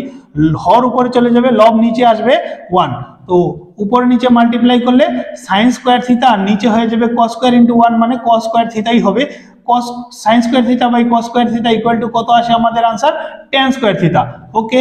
হর উপরে চলে যাবে, লব নিচে আসবে 1। তো উপরে নিচে মাল্টিপ্লাই করলে sin স্কয়ার থিটা, আর নিচে হয়ে যাবে cos স্কয়ার ইনটু 1 মানে cos স্কয়ার থিটাই হবে। cos sin square theta by cos square theta equal to কত আসে আমাদের answer tan square theta. Okay,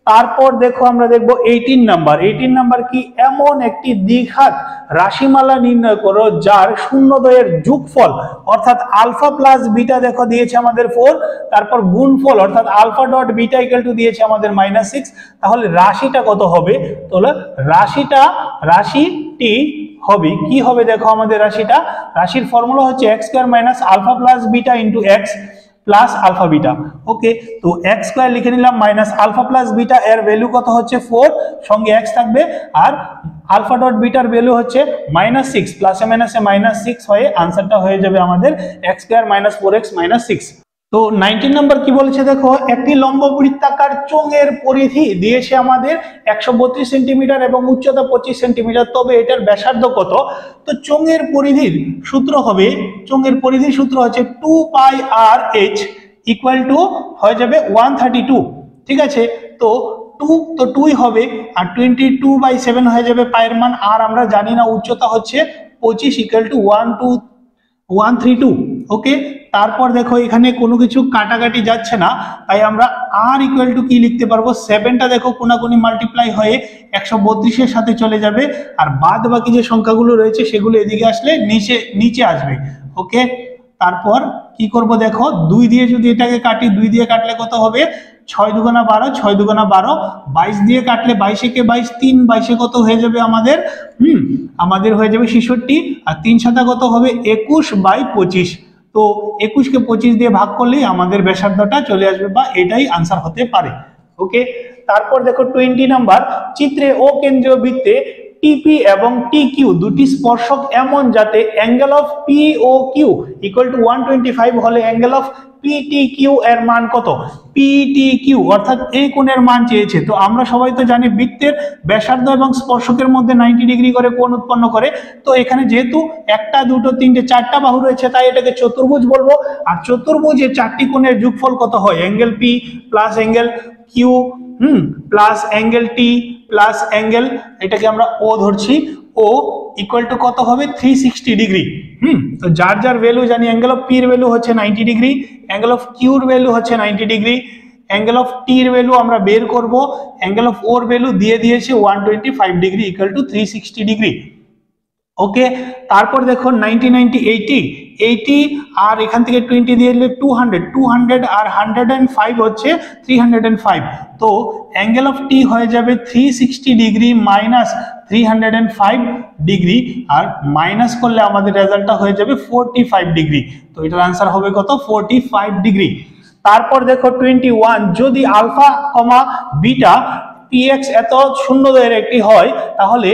তারপর দেখো আমরা দেখবো 18 নাম্বার। 18 নাম্বার কি, এমন একটি দ্বিঘাত রাশিমালা নির্ণয় করো যার শূন্যদ্বয়ের যোগফল অর্থাৎ আলফা প্লাস বিটা দেখো দিয়েছে আমাদের 4, তারপর গুণফল অর্থাৎ alpha dot beta equal to দিয়েছে আমাদের -6। তাহলে রাশিটা কত হবে? তাহলে রাশিটি হবে কি হবে, দেখো আমাদের রাশির ফর্মুলা হচ্ছে x square minus alpha plus beta into x plus alpha beta. Okay, তো x স্কয়ার লিখে নিলাম মাইনাস আলফা প্লাস বিটা, এর ভ্যালু কত হচ্ছে 4, সঙ্গে x থাকবে, আর আলফা ডট বিটার ভ্যালু হচ্ছে -6, প্লাসে মাইনাসে -6 হয়ে আনসারটা হয়ে যাবে আমাদের x square minus 4x minus 6। তো 19 নাম্বার কি বলেছে, দেখো একটি লম্ব বৃত্তাকার চোঙের পরিধি দিয়েছে আমাদের 132 সেন্টিমিটার এবং উচ্চতা 25 সেন্টিমিটার, তবে এটার ব্যাসার্ধ কত? তো চোঙের পরিধির সূত্র হচ্ছে 2 পাই আর এইচ ইকুয়াল টু হয়ে যাবে 132, ঠিক আছে। তো 2ই হবে, আর 22/7 হয়ে যাবে পায়ের মান, আর আমরা জানি না উচ্চতা হচ্ছে 25 ইকুয়াল টু 132। ওকে, তারপর দেখো এখানে কোনো কিছু কাটাকাটি যাচ্ছে না, তাই আমরা r ইকুয়াল টু কি লিখতে পারবো, 7টা দেখো কোনাকুনি মাল্টিপ্লাই হয়ে 132 এর সাথে চলে যাবে, আর বাদ বাকি যে সংখ্যাগুলো রয়েছে সেগুলো এদিকে আসলে নিচে আসবে। ওকে, তারপর কি করব, দেখো 2 দিয়ে যদি এটাকে কাটি, 2 দিয়ে কাটলে কত হবে 6 দুগুণা 12, 6 দুগুণা 12, 22 দিয়ে কাটলে 22 কে 22, 3 22 কত হয়ে যাবে আমাদের হয়ে যাবে 66, আর 3 সাথে কত হবে 21/25। তো 21 কে 25 দিয়ে ভাগ করলেই আমাদের ব্যাসার্ধটা চলে আসবে, বা এটাই আনসার হতে পারে। ওকে, তারপর দেখো 20 নাম্বার, চিত্রে ও কেন্দ্রীয় বৃত্তে টিপি এবং টিকিউ দুটি স্পর্শক এমন যাতে অ্যাঙ্গেল অফ পি ও কিউ ইকুয়াল টু 125 হলে অ্যাঙ্গেল অফ পিটিকিউ এর মান কত? পিটিকিউ অর্থাৎ এই কোণের মান চেয়েছে। তো আমরা সবাই তো জানি বৃত্তের ব্যাসার্ধ এবং স্পর্শকের মধ্যে 90 ডিগ্রি করে কোণ উৎপন্ন করে। তো এখানে যেহেতু 1 2 3 4টা বাহু রয়েছে, তাই এটাকে চতুর্ভুজ বলবো। আর চতুর্ভুজের 4টি কোণের যোগফল কত হয়? Angle P plus angle Q plus angle T plus angle, এটাকে আমরা ও ধরছি, ও ইকুয়াল টু কত হবে 360 ডিগ্রি। তো যার ভ্যালু জানি, অ্যাঙ্গেল অফ পি এর ভ্যালু হচ্ছে 90 ডিগ্রি, অ্যাঙ্গেল অফ কিউ এর ভ্যালু হচ্ছে 90 ডিগ্রি, অ্যাঙ্গেল অফ টি এর ভ্যালু আমরা বের করব, অ্যাঙ্গেল অফ ওর ভ্যালু দিয়ে দিয়েছে 125 ডিগ্রি ইকুয়াল টু 360 ডিগ্রি। ওকে, তারপর দেখো 90 90 80 80 আর এখান থেকে 20 দিয়ে দিলে 200, 200 আর 105 হচ্ছে 305। তো অ্যাঙ্গেল অফ টি হয়ে যাবে 360 ডিগ্রি মাইনাস 305 ডিগ্রি, আর মাইনাস করলে আমাদের রেজাল্টটা হয়ে যাবে 45 ডিগ্রি। তো এটার আনসার হবে কত? 45 ডিগ্রি। তারপর দেখো 21, যদি আলফা কমা বিটা px এত শূন্য দ্বয়ের একটি হয় তাহলে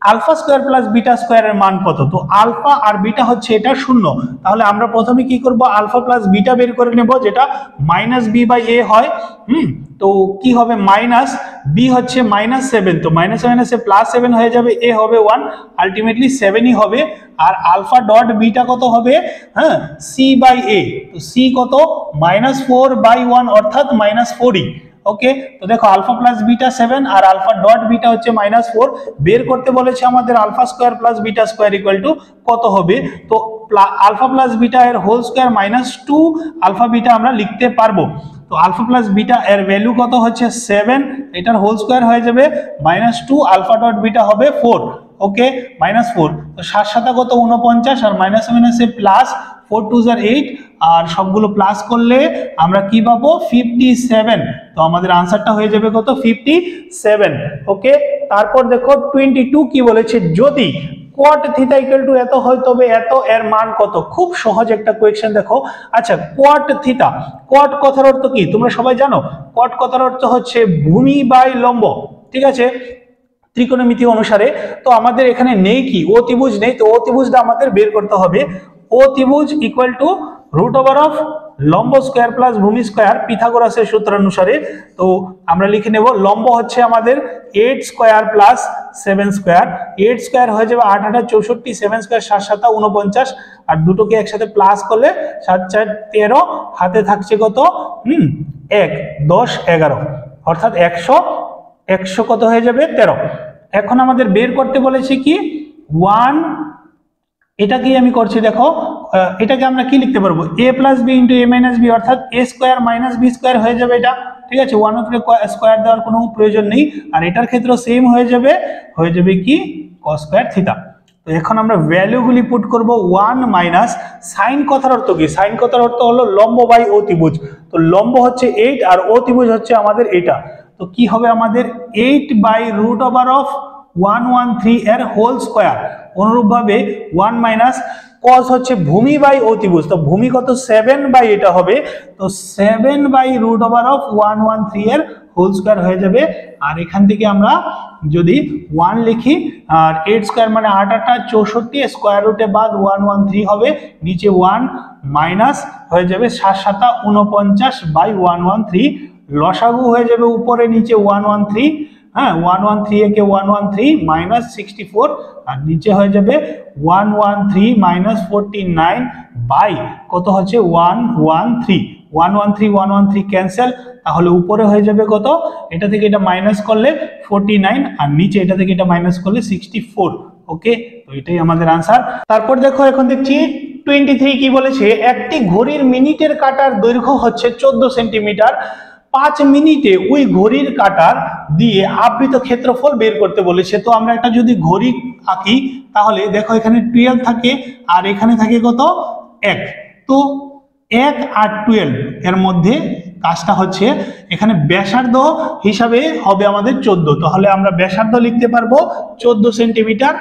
আলফা স্কয়ার প্লাস বিটা স্কয়ারের মান কত? তো আলফা আর বিটা হচ্ছে এটা শূন্য, তাহলে আমরা প্রথমে কি করব? আলফা প্লাস বিটা বের করে নেব, যেটা মাইনাস বি বাই এ হয়। তো কি হবে? মাইনাস বি হচ্ছে -7, তো -7 প্লাস 7 হয়ে যাবে, এ হবে 1, আলটিমেটলি 7ই হবে। আর আলফা ডট বিটা কত হবে? হ্যাঁ, সি বাই এ, তো সি কত? -4/1 অর্থাৎ -4ই। ওকে, তো দেখো আলফা প্লাস বিটা 7 আর আলফা ডট বিটা হচ্ছে -4, বের করতে বলেছে আমাদের alpha square plus beta square equal to কত হবে? তো আলফা প্লাস বিটা এর হোল স্কয়ার -2 আলফা বিটা আমরা লিখতে পারবো। তো আলফা প্লাস বিটা এর ভ্যালু কত হচ্ছে 7, এটার হোল স্কয়ার হয়ে যাবে -2, আলফা ডট বিটা হবে 4। ওকে, -4, তো 7 7 কত? 49, আর -7 প্লাস 4 2 8, আর সবগুলো প্লাস করলে আমরা কি পাবো? 57। তো আমাদের আনসারটা হয়ে যাবে কত? 57। ওকে, তারপর দেখো 22 কি বলেছে? যদি cot থিটা ইকুয়াল টু এত হয় তবে এত এর মান কত? খুব সহজ একটা কোয়েশ্চেন। দেখো, আচ্ছা, cot থিটা, cot কথার অর্থ কি তোমরা সবাই জানো? cot কথার অর্থ হচ্ছে ভূমি বাই লম্ব, ঠিক আছে, ত্রিকোণমিতি অনুসারে। তো আমাদের এখানে নেই কি? অতিভুজ নেই, তো অতিভুজটা আমাদের বের করতে হবে। অতিভুজ equal to root over of লম্ব স্কয়ার প্লাস ভূমি স্কয়ার পিথাগোরাসের সূত্র অনুসারে। তো আমরা লিখে নেব লম্ব হচ্ছে আমাদের 8 স্কয়ার প্লাস 7 স্কয়ার, 8 স্কয়ার হয়ে যাবে 8 8 64, 7 স্কয়ার 7 7 49, আর দুটোকে একসাথে প্লাস করলে 7 4 13, হাতে থাকছে কত? 1 10 11, অর্থাৎ 100 কত হয়ে যাবে? 13। এখন আমাদের বের করতে বলেছে কি 1, এটাকেই আমি করছি। দেখো, এটাকে আমরা কি লিখতে পারবো? a plus B into A minus B, অর্থাৎ A square minus B square হয়ে যাবে এটা, ঠিক আছে। 1 উপরে স্কোয়ার দেওয়ার কোনো প্রয়োজন নেই। আর এটার ক্ষেত্রে সেম হয়ে যাবে কি cos স্কয়ার থিটা। তো এখন আমরা ভ্যালুগুলি পুট করব। 1 মাইনাস সাইন কথার অর্থ কি? সাইন কথার অর্থ হলো লম্ব বাই অতিভুজ। তো লম্ব হচ্ছে 8 আর অতিভুজ হচ্ছে আমাদের এটা। তো কি হবে আমাদের? 8 বাই রুট ওভার অফ 113 এর হোল স্কয়ার। অনুরূপভাবে 1 মাইনাস cos হচ্ছে ভূমি বাই অতিভুজ, তো ভূমি কত? 7 বাই এটা হবে, তো 7 বাই রুট ওভার অফ 113 এর হোল স্কয়ার হয়ে যাবে। আর এখান থেকে আমরা যদি 1 লিখি, আর 8 স্কয়ার মানে 8 8 64, স্কয়ার রুটে বাদ 113 হবে, নিচে 1 মাইনাস হয়ে যাবে 7 7 49 বাই 113, লসাগু হয়ে যাবে উপরে নিচে 113। হ্যাঁ, 113 একে 113 মাইনাস 64, আর নিচে হয়ে যাবে 113 মাইনাস 49 বাই কত হচ্ছে 113। 113 ক্যান্সেল, তাহলে উপরে হয়ে যাবে কত? এটা থেকে এটা মাইনাস করলে 49, আর নিচে এটা থেকে এটা মাইনাস করলে 64। ওকে, তো এটাই আমাদের আনসার। তারপর দেখো এখন দেখছি 23 কি বলেছে? একটি ঘড়ির মিনিটের কাঁটার দৈর্ঘ্য হচ্ছে 14 সেন্টিমিটার, 5 মিনিটে ওই ঘড়ির কাঁটার দিয়ে আবৃত ক্ষেত্রফল বের করতে বলেছে। তো আমরা একটা যদি ঘড়ি আঁকি তাহলে দেখো এখানে 12 থাকে আর এখানে থাকে কত? 1। তো 1 আর 12 এর মধ্যে কাজটা হচ্ছে এখানে ব্যাসার্ধ হিসাবে হবে আমাদের 14, তাহলে আমরা ব্যাসার্ধ লিখতে পারবো 14 সেন্টিমিটার।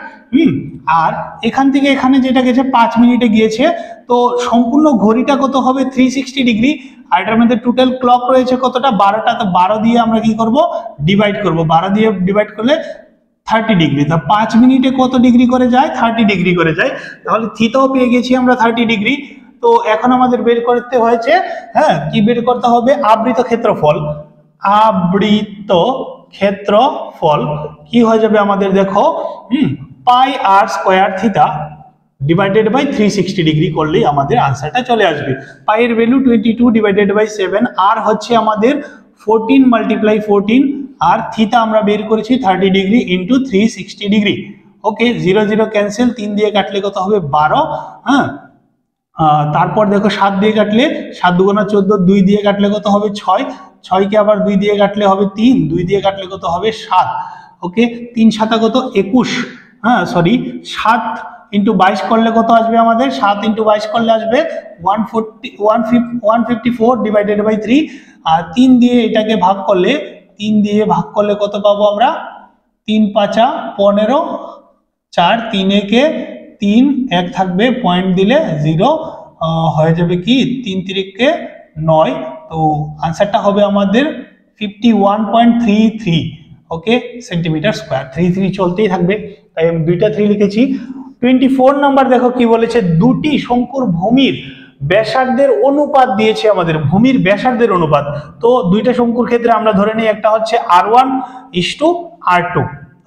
আর এখান থেকে এখানে যেটা গেছে 5 মিনিটে গিয়েছে, তো সম্পূর্ণ ঘড়িটা কত হবে? 360 ডিগ্রি। আর এটার মধ্যে টোটাল ক্লক রয়েছে কতটা? 12টা, তো 12 দিয়ে আমরা কি করব? ডিভাইড করব। 12 দিয়ে ডিভাইড করলে 30 ডিগ্রি। তো 5 মিনিটে কত ডিগ্রি করে যায়? 30 ডিগ্রি করে যায়। তাহলে থিতাও পেয়ে গেছি আমরা 30 ডিগ্রি। তো এখন আমাদের বের করতে হয়েছে, হ্যাঁ, কি বের করতে হবে? আবৃত ক্ষেত্রফল। আবৃত ক্ষেত্রফল কি হয়ে যাবে আমাদের? দেখো, pi r square theta divided by 360 degree করলেই আমাদের আনসারটা চলে আসবে। পাই এর ভ্যালু 22 ডিভাইডেড বাই 7, আর হচ্ছে আমাদের 14 মাল্টিপ্লাই 14, আর থিটা আমরা বের করেছি 30 ডিগ্রি ইন্টু 360 ডিগ্রি। ওকে, 0 0 ক্যান্সেল, 3 দিয়ে কাটলে কত হবে? 12। হ্যাঁ, তারপর দেখো 7 দিয়ে কাটলে 7 দুগুণা 14, 2 দিয়ে কাটলে কত হবে? 6, 6 কে আবার 2 দিয়ে কাটলে হবে 3, 2 দিয়ে কাটলে কত হবে? 7। ওকে, 3 7 কত? 21। হ্যাঁ, সরি, 7 ইন্টু 22 করলে কত আসবে আমাদের? 7 ইন্টু 22 করলে আসবে 154 ডিভাইডেড বাই 3। আর 3 দিয়ে এটাকে ভাগ করলে, 3 দিয়ে ভাগ করলে কত পাবো আমরা? 3 5 15, 4 3 একে 3, 1 থাকবে, পয়েন্ট দিলে 0 হয়ে যাবে কি 3 3 9। তো আনসারটা হবে আমাদের 51.33 ওকে সেন্টিমিটার স্কয়ার। 3 চলতেই থাকবে, তাই আমি দুইটা 3 লিখেছি। 24 নাম্বার দেখো কি বলেছে, দুটি শঙ্কুর ভূমির ব্যাসার্ধের অনুপাত দিয়েছে আমাদের, ভূমির ব্যাসার্ধের অনুপাত। তো দুইটা শঙ্কুর ক্ষেত্রে আমরা ধরে নিই একটা হচ্ছে R1:R2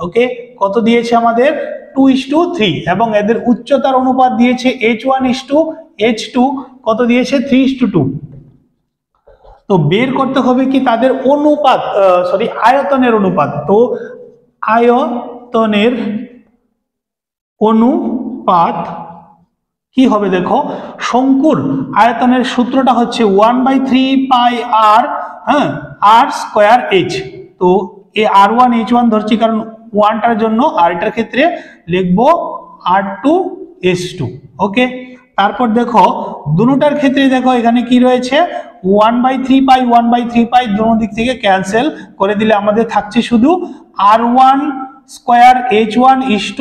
ওকে, কত দিয়েছে আমাদের? 2:3, এবং এদের উচ্চতার অনুপাত দিয়েছে H1:H2, কত দিয়েছে? 3:2। তো বের করতে হবে কি তাদের অনুপাত, আয়তনের অনুপাত। তো আয়তনের অনুপাত কি হবে দেখো, শঙ্কুর আয়তনের সূত্রটা হচ্ছে 1/3 পাই r, হ্যাঁ, r স্কয়ার h। তো এই r1 h1 ধরছি কারণ 1টার জন্য, আর এটার ক্ষেত্রে লিখবো r2 h2 ওকে। তারপর দেখো দুটোটার ক্ষেত্রে দেখো এখানে কি রয়েছে, 1/3 পাই 1/3 পাই দুটো দিক থেকে ক্যান্সেল করে দিলে আমাদের থাকছে শুধু r1 square h1 h2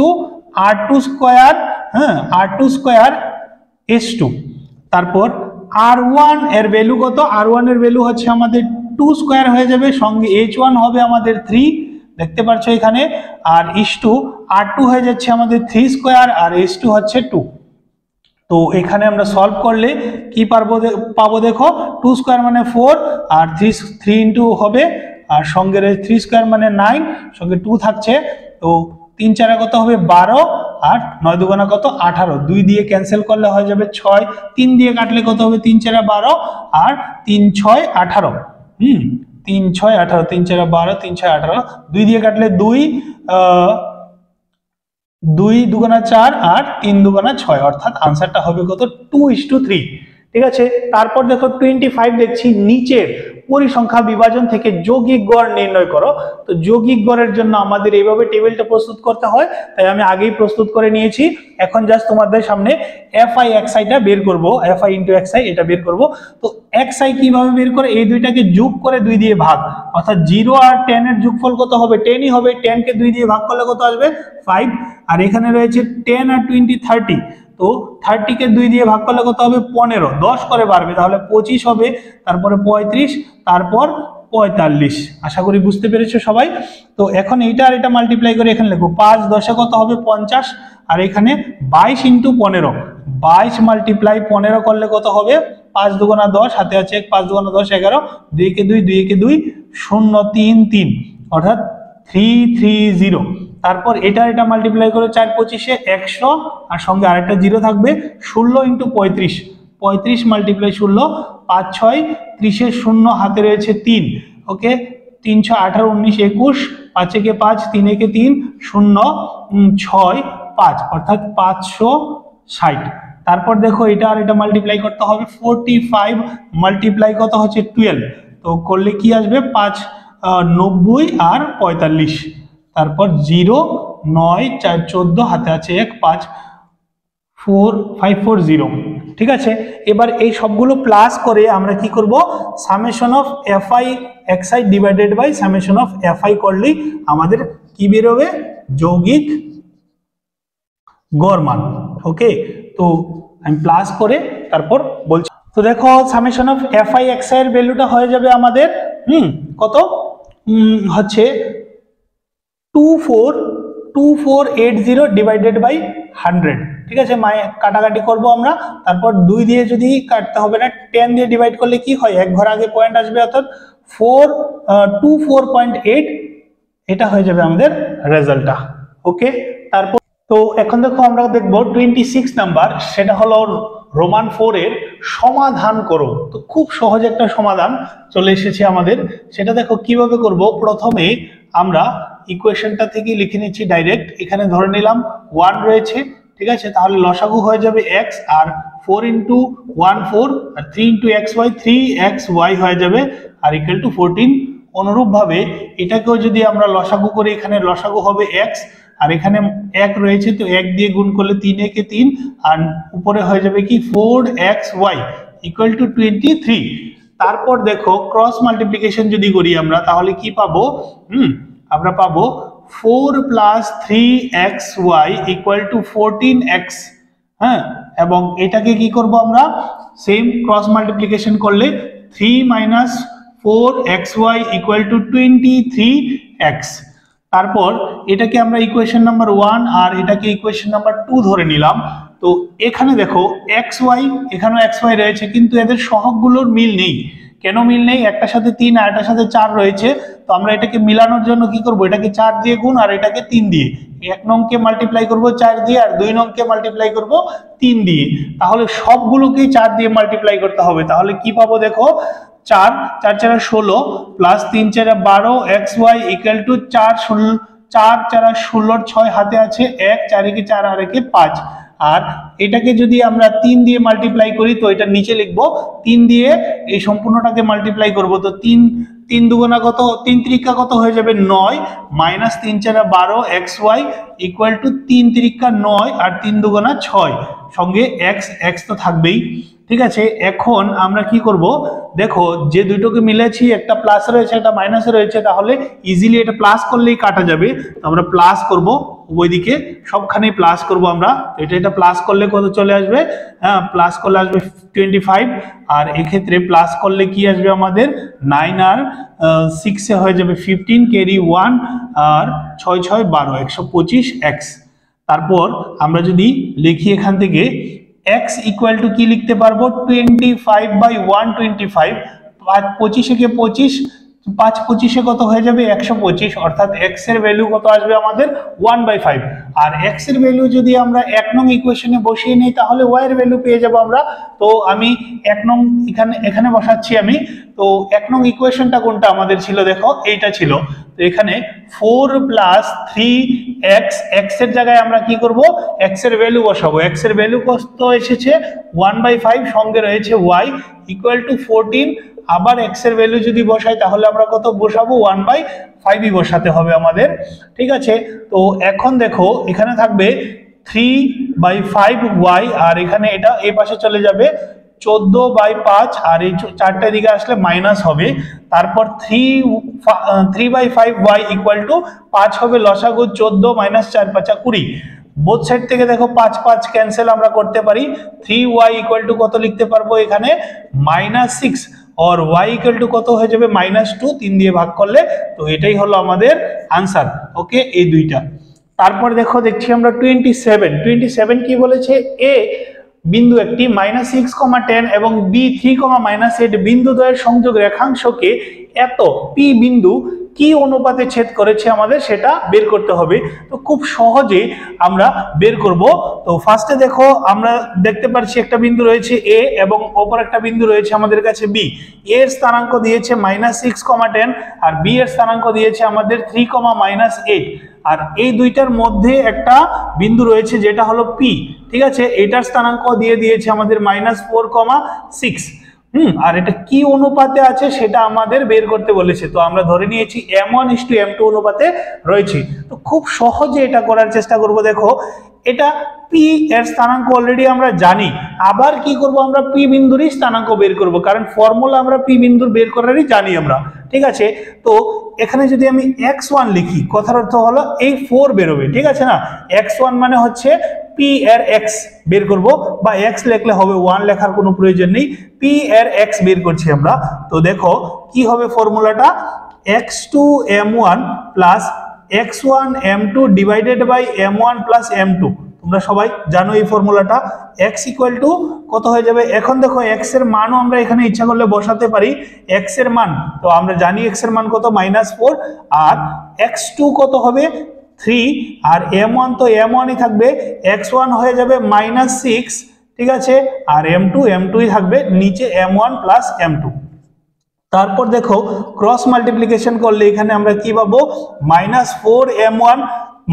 r2 square, হ্যাঁ, r2 স্কয়ার h2। তারপর r1 এর ভ্যালু কত? r1 এর ভ্যালু হচ্ছে আমাদের 2 স্কয়ার হয়ে যাবে, সঙ্গে h1 হবে আমাদের 3, দেখতে পাচ্ছ এখানে, আর h2 r2 হয়ে যাচ্ছে আমাদের 3 স্কয়ার, আর h2 হচ্ছে 2। তো এখানে আমরা সলভ করলে কি পাবো দেখো, 2 স্কয়ার মানে 4, আর 3 ইন্টু হবে, আর সঙ্গে 3 স্কয়ার মানে 9, সঙ্গে 2 থাকছে। তো 3 4 কত হবে? 12, আর 9 দুগুণা কত? 18, 2 দিয়ে ক্যান্সেল করলে হয়ে যাবে 6, 3 দিয়ে কাটলে কত হবে? 3 4 12, আর 3 6 18, 3 6 18, 3 4 12, 3 6 18, 2 দিয়ে কাটলে 2, 2 দুগুণা 4, আর 3 দুগুণা 6, অর্থাৎ আনসারটা হবে কত? 2:3। ঠিক আছে। তারপর দেখো 25 দেখছি, নিচের পরিসংখ্যা বিভাজন থেকে যৌগিক গড় নির্ণয় করো। তো যৌগিক গড়ের জন্য আমাদের এইভাবে টেবিলটা প্রস্তুত করতে হয়, তাই আমি আগেই প্রস্তুত করে নিয়েছি। এখন জাস্ট তোমাদের সামনে FI XIটা বের করব, FI ইন্টু XI এটা বের করব। তো XI কিভাবে বের করে? এই দুইটাকে যোগ করে 2 দিয়ে ভাগ, অর্থাৎ 0 আর 10 এর যোগফল কত হবে? 10ই হবে। 10 কে 2 দিয়ে ভাগ করলে কত আসবে? 5। আর এখানে রয়েছে 10 আর 20 30, তো 30 কে 2 দিয়ে ভাগ করলে কত হবে? 15, 10 করে বাড়বে, তাহলে 25 হবে, তারপরে 35, তারপর 45। আশা করি বুঝতে পেরেছো সবাই। তো এখন এইটা আর এটা মাল্টিপ্লাই করে এখানে লিখবো, 5 10 কত হবে? 50, আর এখানে 22 ইন্টু 15, 22 মাল্টিপ্লাই 15 করলে কত হবে? 5 দুগুণা 10, হাতে আছে 5 দুগুণা 10 11, 2 কে 2 2 কে 2 0 3 3, অর্থাৎ 330। তারপর এটা মাল্টিপ্লাই করে 4 25 100, আর সঙ্গে আরেকটা 0 থাকবে। 16 ইন্টু 35, 35 মাল্টিপ্লাই 16, 5 6 30 এর 0 হাতে রয়েছে 3 ওকে। 3 6 18 19 21, 5 একে 5 3 একে 3 0 6 5, অর্থাৎ 560। তারপর দেখো এটা আর এটা মাল্টিপ্লাই করতে হবে, 45 মাল্টিপ্লাই কত হচ্ছে? 12, তো করলে কি আসবে? 5 90 আর 45, তারপর 0 9 4 14, হাতে আছে 1 5 4 5 4 0। ঠিক আছে। এবার এই সবগুলো প্লাস করে আমরা কি করব? Summation of FI XI divided by summation of FI করলেই আমাদের কি বের হবে? যৌগিক গড় মান। ওকে, তো আমি প্লাস করে তারপর বলছি। তো দেখো সামেশন অফ FI XI এর ভ্যালুটা হয়ে যাবে আমাদের কত? হচ্ছে 2480 ডিভাইডেড বাই 100। ঠিক আছে, কাটাকাটি করব আমরা। তারপর 2 দিয়ে যদি কাটতে হবে না, 10 দিয়ে ডিভাইড করলে কি হয়? এক ঘর আগে পয়েন্ট আসবে, অর্থাৎ 24.8, এটা হয়ে যাবে আমাদের রেজাল্টটা। ওকে, তারপর তো এখন দেখো আমরা দেখবো 26 নাম্বার, সেটা হলো রোমান 4 এর সমাধান করো। তো খুব সহজ একটা সমাধান চলে এসেছে আমাদের, সেটা দেখো কিভাবে করব। প্রথমে আমরা ইকুয়েশনটা থেকে লিখে নিচ্ছি ডাইরেক্ট। এখানে ধরে নিলাম 1 রয়েছে, ঠিক আছে, তাহলে লসাগু হয়ে যাবে x, আর 4 ইন্টু 1 4, আর 3 ইন্টু xy 3xy হয়ে যাবে, আর ইকুয়াল টু 14। অনুরূপভাবে এটাকেও যদি আমরা লসাগু করি, এখানে লসাগু হবে x, আর এখানে 1 রয়েছে, তো 1 দিয়ে গুণ করলে 3 একে 3, আর উপরে হয়ে যাবে কি 4xy ইকুয়াল টু 23। তারপর দেখো ক্রস মাল্টিপ্লিকেশন যদি করি আমরা, তাহলে কি পাবো? আমরা পাবো 4 + 3xy ইকুয়াল টু 14x। হ্যাঁ, এবং এটাকে কি করব আমরা? সেম ক্রস মাল্টিপ্লিকেশন করলে 3 - 4xy ইকুয়াল টু 23x। তারপর এটাকে আমরা ইকুয়েশন নাম্বার 1 আর এটাকে ইকুয়েশন নাম্বার 2 ধরে নিলাম। তো এখানে দেখো xy, এখানেও xy রয়েছে, কিন্তু এদের সহগগুলোর মিল নেই। কেন মিল নেই? একটার সাথে 3 আর একটার সাথে 4 রয়েছে। তো আমরা এটাকে মিলানোর জন্য কি করব? এটাকে 4 দিয়ে গুণ আর এটাকে 3 দিয়ে, 1 নংকে মাল্টিপ্লাই করব 4 দিয়ে আর 2 নংকে মাল্টিপ্লাই করব 3 দিয়ে। তাহলে সবগুলোকেই 4 দিয়ে মাল্টিপ্লাই করতে হবে। তাহলে কি পাবো দেখো, 4 4 4 16 প্লাস 3 4 12 xy ইকুয়াল টু 4 4 4 16, 6 হাতে আছে 1, 4 একে 4 আর একে 5। আর এটাকে যদি আমরা 3 দিয়ে মাল্টিপ্লাই করি, তো এটা নিচে লিখবো 3 দিয়ে এই সম্পূর্ণটাকে মাল্টিপ্লাই করব। তো 3 3 দুগুণা কত? 3 ত্রিকা কত হয়ে যাবে? 9 মাইনাস 3 4 12 xy ইকুয়াল টু 3 ত্রিকা 9 আর 3 দুগুণা 6, সঙ্গে x তো থাকবেই। ঠিক আছে, এখন আমরা কি করব? দেখো যে দুটোকে মিলেছি, একটা প্লাস রয়েছে একটা মাইনাস রয়েছে, তাহলে ইজিলি এটা প্লাস করলেই কাটা যাবে। তো আমরা প্লাস করব, উভয় দিকে সবখানেই প্লাস করব আমরা। এটা প্লাস করলে কত চলে আসবে? হ্যাঁ, প্লাস করলে আসবে 25, আর এক্ষেত্রে প্লাস করলে কি আসবে আমাদের? 9 আর 6 এ হয়ে যাবে 15, ক্যারি 1 আর 6 6 12, 125x। তারপর আমরা যদি লিখি এখান থেকে x ইকুয়াল টু কি লিখতে পারবো? 25/125, 25 একে 25, 5 25 কত হয়ে যাবে? 125, অর্থাৎ x এর ভ্যালু কত আসবে আমাদের? 1/5। আর x এর ভ্যালু যদি আমরা 1 নং ইকুয়েশনে বসিয়ে নিই, তাহলে y এর ভ্যালু পেয়ে যাব আমরা। তো আমি 1 নং এখানে বসাচ্ছি আমি। তো 1 নং ইকুয়েশনটা কোনটা আমাদের ছিল? দেখো এইটা ছিল। তো এখানে 4 + 3x, x এর জায়গায় আমরা কি করব? x এর ভ্যালু বসাবো। x এর ভ্যালু কত এসেছে? 1/5, সঙ্গে রয়েছে y ইকুয়াল টু 14। আবার x এর ভ্যালু যদি বসাই, তাহলে আমরা কত বসাবো? 1/5ই বসাতে হবে আমাদের। ঠিক আছে, তো এখন দেখো এখানে থাকবে 3/5y, আর এখানে এটা এই পাশে চলে যাবে 14/5, আর এই 4টে দিকে আসলে মাইনাস হবে। তারপর 3/5y ইকুয়াল টু 5 হবে লসাগু 14 - 4 5 20। বোথ সাইড থেকে দেখো 5 5 ক্যান্সেল আমরা করতে পারি। 3y ইকুয়াল টু কত লিখতে পারবো এখানে? -6, और y इक्वल टू কত হয়ে যাবে? -2, 3 দিয়ে ভাগ করলে। তো এটাই হলো আমাদের आंसर। ওকে, এই দুইটা। তারপর দেখো দেখছি আমরা 27 কি বলেছে? a বিন্দু একটি -6, 10 এবং b 3, -8 বিন্দুদ্বয়ের সংযোগ রেখাংশকে এত p বিন্দু কি অনুপাতে ছেদ করেছে আমাদের সেটা বের করতে হবে। তো খুব সহজে আমরা বের করব। তো ফার্স্টে দেখো আমরা দেখতে পাচ্ছি একটা বিন্দু রয়েছে a এবং অপর একটা বিন্দু রয়েছে আমাদের কাছে b। a এর স্থানাঙ্ক দিয়েছে -6, 10 আর b এর স্থানাঙ্ক দিয়েছে আমাদের 3, -8। আর এই দুইটার মধ্যে একটা বিন্দু রয়েছে যেটা হলো p। ঠিক আছে, এটার স্থানাঙ্ক দিয়ে দিয়েছে আমাদের -4, 6। আর এটা কি অনুপাতে আছে সেটা আমাদের বের করতে বলেছে। তো আমরা ধরে নিয়েছি m1:m2 অনুপাতে রয়েছে। তো খুব সহজে এটা করার চেষ্টা করব। দেখো এটা p এর স্থানাঙ্ক অলরেডি আমরা জানি, আবার কি করব? আমরা p বিন্দুরই স্থানাঙ্ক বের করব, কারণ ফর্মুলা আমরা p বিন্দুর বের করারই জানি আমরা। ঠিক আছে, তো এখানে যদি আমি x1 লিখি, কথার অর্থ হলো এই 4 বেরোবে। ঠিক আছে না? x1 মানে হচ্ছে p এর x বের করব, বা x লিখলে হবে, 1 লেখার কোনো প্রয়োজন নেই। p এর x বের করছি আমরা। তো দেখো কি হবে ফর্মুলাটা? x2m1 plus x1m2 divided by m1 plus m2। তোমরা সবাই জানো এই ফর্মুলাটা। x ইকুয়াল টু কত হয়ে যাবে? এখন দেখো x এর মানও আমরা এখানে ইচ্ছা করলে বসাতে পারি। x এর মান তো আমরা জানি, x এর মান কত? -4, আর x2 কত হবে? 3, আর m1 তো m1ই থাকবে, x1 হয়ে যাবে -6। ঠিক আছে, আর m2ই থাকবে নিচে, m1 প্লাস m2। তারপর দেখো ক্রস মাল্টিপ্লিকেশন করলে এখানে আমরা কি পাবো? -4m1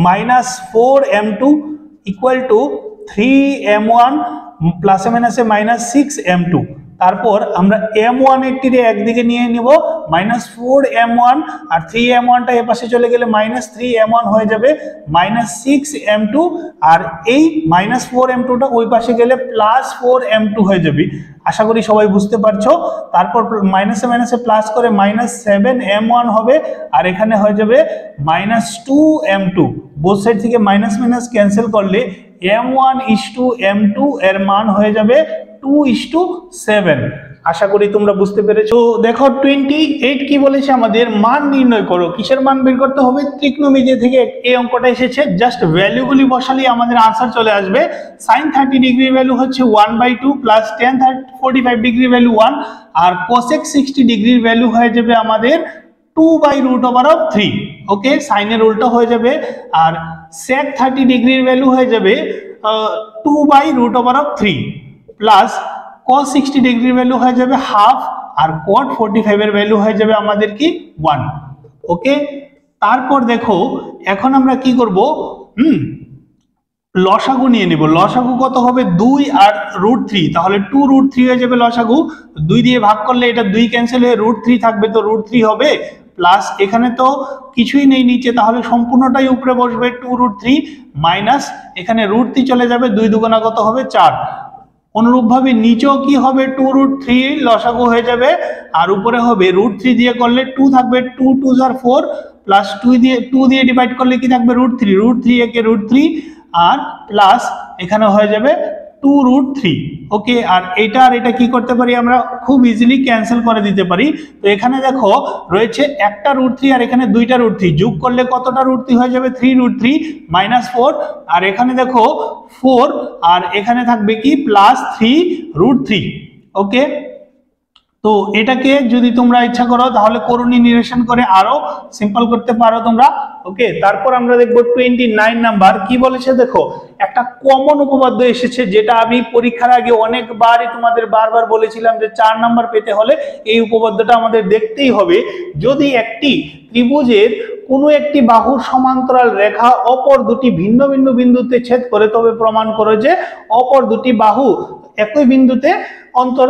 -4m2 equal to 3m1 প্লাসে মাইনাসে -6m2। তারপর আমরা m1 একটিরে একদিকে নিয়ে নিব -4m1 আর 3m1টা এ পাশে চলে গেলে -3m1 হয়ে যাবে -6m2 আর এই -4m2টা ওই পাশে গেলে +4m2 হয়ে যাবে। আশা করি সবাই বুঝতে পারছো। তারপর মাইনাসে মাইনাসে প্লাস করে -7m1 হবে আর এখানে হয়ে যাবে -2m2। বোথ সাইড থেকে মাইনাস মাইনাস ক্যান্সেল করলে m1:m2 এর মান হয়ে যাবে 2:7। আশা করি তোমরা বুঝতে পেরেছো। দেখো 28 কি বলেছে আমাদের মান নির্ণয় করো। কিসের মান বের করতে হবে? ত্রিকোণমিতি থেকে এই অঙ্কটা এসেছে, জাস্ট ভ্যালুগুলি বসালেই আমাদের আনসার চলে আসবে। sin 30 ডিগ্রি ভ্যালু হচ্ছে 1/2 প্লাস tan 45 ডিগ্রি ভ্যালু 1 আর cosec 60 ডিগ্রির ভ্যালু হয়ে যাবে আমাদের 2/√3। ওকে, সাইনের উল্টো হয়ে যাবে আর sec 30 ডিগ্রির ভ্যালু হয়ে যাবে 2/√3 প্লাস cos 60 ডিগ্রির ভ্যালু হয়ে যাবে হাফ আর cot 45 এর ভ্যালু হয়ে যাবে আমাদের কি 1। ওকে, তারপর দেখো এখন আমরা কি করব, লসাগু নিয়ে নিব। লসাগু কত হবে? 2 আর √3, তাহলে 2√3 হয়ে যাবে লসাগু। 2 দিয়ে ভাগ করলে এটা 2 ক্যান্সেল হয়ে √3 থাকবে, তো √3 হবে প্লাস এখানে তো কিছুই নেই নিচে, তাহলে সম্পূর্ণটাই উপরে বসবে 2√3 মাইনাস এখানে √3 চলে যাবে, 2 দুগুণা কত হবে 4। অনুরূপভাবে নিচেও কি হবে 2√3 লসাগু হয়ে যাবে আর উপরে হবে √3 দিয়ে করলে 2 থাকবে, 2 2 আর 4 প্লাস 2 দিয়ে ডিভাইড করলে কি থাকবে √3, √3 একে √3 আর প্লাস এখানে হয়ে যাবে 2√3। ওকে, আর এটা আর এটা কি করতে পারি আমরা? খুব ইজিলি ক্যান্সেল করে দিতে পারি। তো এখানে দেখো রয়েছে একটা √3 আর এখানে দুইটা √3, যোগ করলে কতটা √3 হয়ে যাবে? 3√3 -4 আর এখানে দেখো 4 আর এখানে থাকবে কি +3√3। ওকে, তো এটাকে যদি তোমরা ইচ্ছা করো তাহলে করণী নিরসন করে আরো সিম্পল করতে পারো তোমরা। ওকে, তারপর আমরা দেখবো 29 নাম্বার কি বলেছে। দেখো একটা কমন উপপাদ্য এসেছে, যেটা আমি পরীক্ষার আগে অনেকবারই তোমাদের বারবার বলেছিলাম যে 4 নাম্বার পেতে হলে এই উপপাদ্যটা আমাদের দেখতেই হবে। যদি একটি ত্রিভুজের কোনো একটি বাহুর সমান্তরাল রেখা অপর দুটি ভিন্ন ভিন্ন বিন্দুতে ছেদ করে, তবে প্রমাণ করো যে অপর দুটি বাহু একই বিন্দুতে অন্তর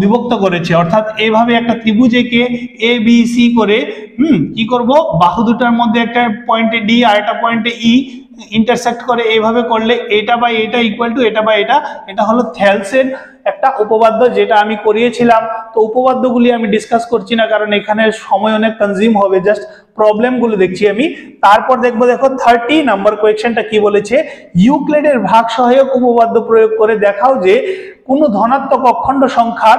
বিভক্ত করেছে। অর্থাৎ এইভাবে একটা ত্রিভুজ এঁকে এ বি সি করে কি করব, বাহু দুটার মধ্যে একটা পয়েন্টে ডি আর একটা পয়েন্টে ই ইন্টারসেক্ট করে এইভাবে করলে এটা বাই এটা ইকুয়াল টু এটা বাই এটা। এটা হলো থেলসের একটা উপপাদ্য, যেটা আমি করিয়েছিলাম। তো উপপাদ্যগুলি আমি ডিসকাস করছি না, কারণ এখানে সময় অনেক কনজিউম হবে, জাস্ট প্রবলেমগুলো দেখছি আমি। তারপর দেখবো, দেখো 30 নাম্বার কোয়েশ্চেনটা কি বলেছে। ইউক্লিডের ভাগ সহায়ক উপপাদ্য প্রয়োগ করে দেখাও যে কোনো ধনাত্মক অখণ্ড সংখ্যার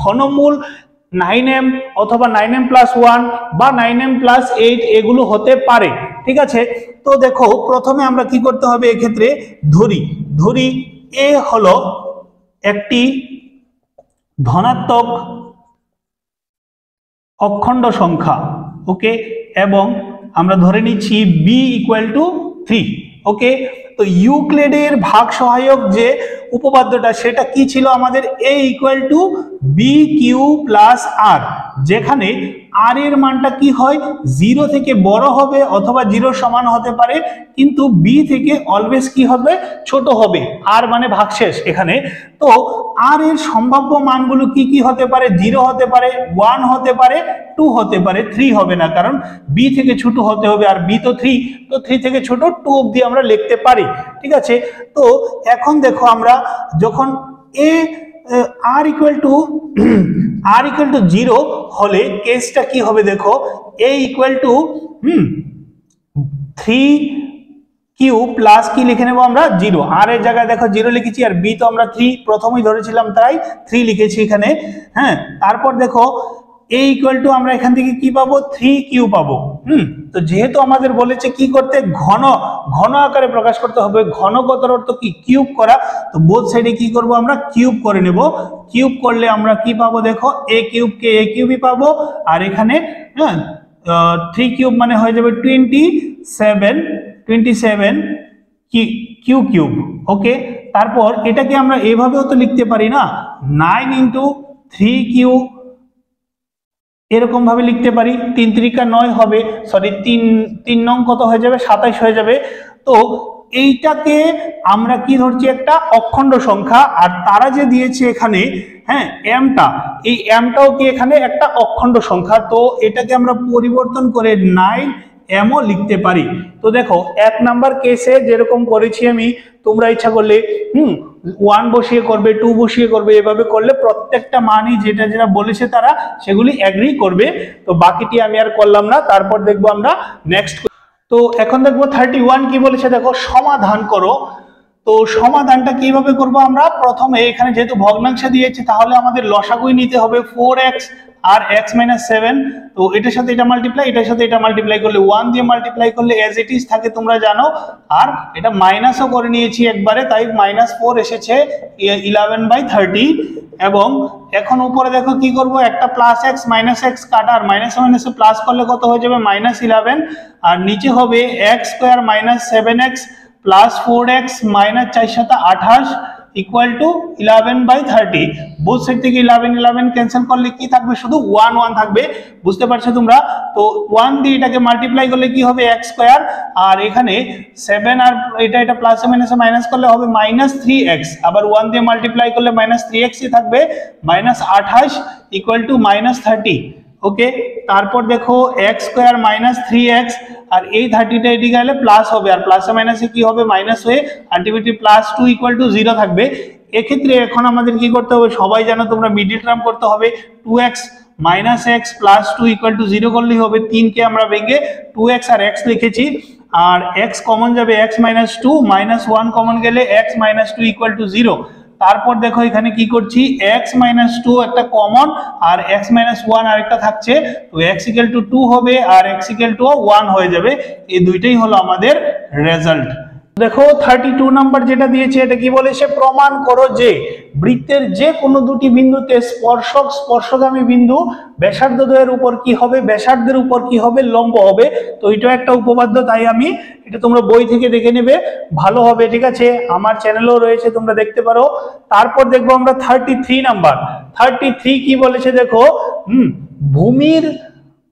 ঘনমূল 9m অথবা 9m+1 বা 9m+8 এগুলো হতে পারে। ঠিক আছে, তো দেখো প্রথমে আমরা কি করতে হবে, এক্ষেত্রে ধরি এ হলো একটি ধনাত্মক অখণ্ড সংখ্যা। ওকে, এবং আমরা ধরে নিচ্ছি b = 3। ওকে, তো ইউক্লিডের ভাগ সহায়ক যে উপপাদ্যটা সেটা কি ছিল আমাদের? a = bq + r, যেখানে r এর মানটা কি হয় 0 থেকে বড় হবে অথবা 0 সমান হতে পারে, কিন্তু b থেকে অলওয়েজ কি হবে, ছোট হবে। r মানে ভাগশেষ এখানে। তো r এর সম্ভাব্য মানগুলো কি কি হতে পারে? 0 হতে পারে, 1 হতে পারে, 2 হতে পারে, 3 হবে না, কারণ b থেকে ছোট হতে হবে আর b তো 3, তো 3 থেকে ছোট 2 অবধি আমরা লিখতে পারি। ঠিক আছে, তো এখন দেখো আমরা যখন r = 0 হলে কেসটা কি হবে, দেখো a = 3q প্লাস কি লিখে নেব আমরা 0। r এর জায়গায় দেখো 0 লিখেছি আর b তো আমরা 3 প্রথমেই ধরেছিলাম তাই 3 লিখেছি এখানে। হ্যাঁ, তারপর দেখো a = আমরা এখান থেকে কি পাবো, 3q পাবো। তো যেহেতু আমাদের বলেছে কি করতে, ঘন আকারে প্রকাশ করতে হবে। ঘন কথার অর্থ কি? কিউব করা। তো বোথ সাইডে কি করব, আমরা কিউব করে নেব। কিউব করলে আমরা কি পাবো, দেখো a কিউবকে a কিউবই পাবো আর এখানে 3 কিউব মানে হয়ে যাবে 27 q কিউব। ওকে, তারপর এটাকে আমরা এভাবেও তো লিখতে পারি না, 9 × 3q এরকম ভাবে লিখতে পারি। 3 × 3 = 9 হবে, সরি 3 নং কত হয়ে যাবে, 27 হয়ে যাবে। তো এইটাকে আমরা কি ধরছি, একটা অখণ্ড সংখ্যা। আর তারা যে দিয়েছে এখানে, হ্যাঁ, এমটা, এই এমটাও কি এখানে একটা অখণ্ড সংখ্যা। তো এটাকে আমরা পরিবর্তন করে 9 এমও লিখতে পারি। তো দেখো 1 নাম্বার কেসে যেরকম করেছি আমি, তোমরা ইচ্ছা করলে 1 বসিয়ে করবে, 2 বসিয়ে করবে, এভাবে করলে প্রত্যেকটা মানই যেটা যেটা বলেছে তারা সেগুলি এগ্রি করবে। তো বাকিটি আমি আর করলাম না। তারপর দেখবো আমরা নেক্সট। তো এখন দেখবো 31 কি বলেছে, দেখো সমাধান করো। তো সমাধানটা কিভাবে করব আমরা, প্রথমে এখানে যেহেতু ভগ্নাংশে দিয়েছে তাহলে আমাদের লসাগুই নিতে হবে 4x আর x - 7। তো এটার সাথে এটা মাল্টিপ্লাই, এটার সাথে এটা মাল্টিপ্লাই করলে 1 দিয়ে মাল্টিপ্লাই করলে এজ ইট ইজ থাকে, তোমরা জানো। আর এটা মাইনাসও করে নিয়েছি একবারে, তাই -4 এসেছে 11/30। এবং এখন উপরে দেখো কি করব, একটা +x -x কাটা, আর মাইনাস মাইনাসে প্লাস করলে কত হয়ে যাবে, -11। আর নিচে হবে x² - 7x + 4x - 4 × 7 = 28 = 11/30। Both side থেকে 11 11 ক্যান্সেল করলে কি থাকবে, শুধু 1 1 থাকবে। বুঝতে পারছো তোমরা? তো 1 দিয়ে এটাকে মাল্টিপ্লাই করলে কি হবে, x²। আর এখানে 7 আর এটা প্লাসে মাইনাসে মাইনাস করলে হবে -3x। আবার 1 দিয়ে মাল্টিপ্লাই করলে -3x ই থাকবে, -28 = -30। ওকে, তারপর দেখো x² - 3x, আর এই 30টা এদিকে গেলে প্লাস হবে, আর প্লাসে মাইনাসে কি হবে, মাইনাস হয়ে আলটিমেটলি +2 = 0 থাকবে। এক্ষেত্রে এখন আমাদের কি করতে হবে, সবাই জানো তোমরা, মিডল টার্ম করতে হবে। 2x - x + 2 = 0 করলেই হবে। 3 কে আমরা ভেঙে 2x আর x লিখেছি, আর x কমন যাবে, x - 2 -1 কমন গেলে x - 2 = 0। তারপর দেখো এখানে কি করছি, x - 2 একটা কমন, আর x - 1 আরেকটা থাকছে। তো x = 2 হবে, আর x = 1 হয়ে যাবে। এই দুইটাই হলো আমাদের রেজাল্ট। দেখো 32 নাম্বার যেটা দিয়েছে, এটা কি বলেছে, প্রমাণ করো যে বৃত্তের যে কোনো দুটি বিন্দুতে স্পর্শক স্পর্শগামী বিন্দু ব্যাসার্ধদ্বয়ের উপর কি হবে, ব্যাসার্ধের উপর কি হবে, লম্ব হবে। তো এটা একটা উপপাদ্য, তাই আমি এটা তোমরা বই থেকে দেখে নেবে, ভালো হবে। ঠিক আছে, আমার চ্যানেলও রয়েছে, তোমরা দেখতে পারো। তারপর দেখবো আমরা 33 নাম্বার। 33 কি বলেছে দেখো, ভূমির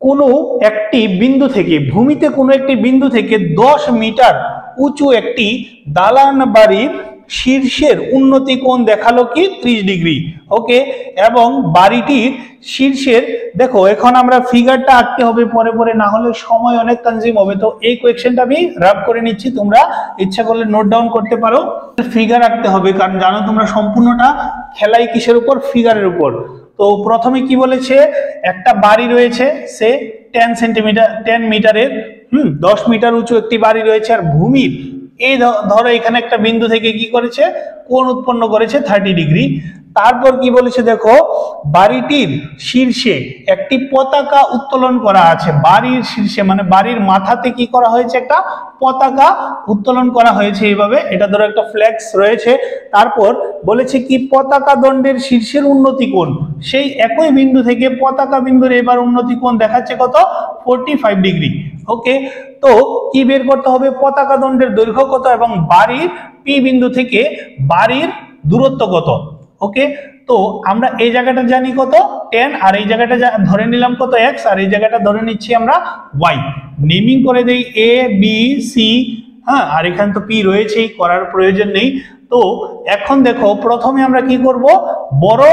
কোনো একটি বিন্দু থেকে, ভূমিতে কোনো একটি বিন্দু থেকে 10 মিটার উঁচু একটি দালান বাড়ির শীর্ষের উন্নতি কোণ দেখালো কি 30 ডিগ্রি। ওকে, এবং বাড়িটির শীর্ষের, দেখো এখন আমরা ফিগারটা আঁকতে হবে পরে পরে, না হলে সময় অনেক কনজিউম হবে। তো এই কোয়েশ্চেনটা আমি রাব করে নিচ্ছি, তোমরা ইচ্ছা করলে নোট ডাউন করতে পারো। ফিগার আঁকতে হবে, কারণ জানো তোমরা সম্পূর্ণটা খেলাই কিসের উপর, ফিগারের উপর। তো প্রথমে কি বলেছে, একটা বাড়ি রয়েছে, সে 10 মিটারের 10 মিটার উঁচু একটি বাড়ি রয়েছে, আর ভূমির এই ধরো এখানে একটা বিন্দু থেকে কি করেছে, কোণ উৎপন্ন করেছে 30 ডিগ্রি। তারপর কি বলেছে দেখো, বাড়িটির শীর্ষে একটি পতাকা উত্তোলন করা আছে। বাড়ির শীর্ষে মানে বাড়ির মাথাতে কি করা হয়েছে, একটা পতাকা উত্তোলন করা হয়েছে এইভাবে, এটা ধরো একটা ফ্ল্যাক্স রয়েছে। তারপর বলেছে কি, পতাকা দণ্ডের শীর্ষের উন্নতি কোণ, সেই একই বিন্দু থেকে পতাকা বিন্দুর এবার উন্নতি কোণ দেখাচ্ছে কত, 45 ডিগ্রি। ওকে, তো কি বের করতে হবে, পতাকা দণ্ডের দৈর্ঘ্য কত এবং বাড়ির পি বিন্দু থেকে বাড়ির দূরত্ব কত। ওকে, তো আমরা এই জায়গাটা জানি কত 10, আর এই জায়গাটা ধরে নিলাম কত x, আর এই জায়গাটা ধরে নিচ্ছি আমরা y। নেমিং করে দেই a b c, হ্যাঁ, আর এখানে তো p রয়েছেই, করার প্রয়োজন নেই। তো এখন দেখো প্রথমে আমরা কি করব, বড়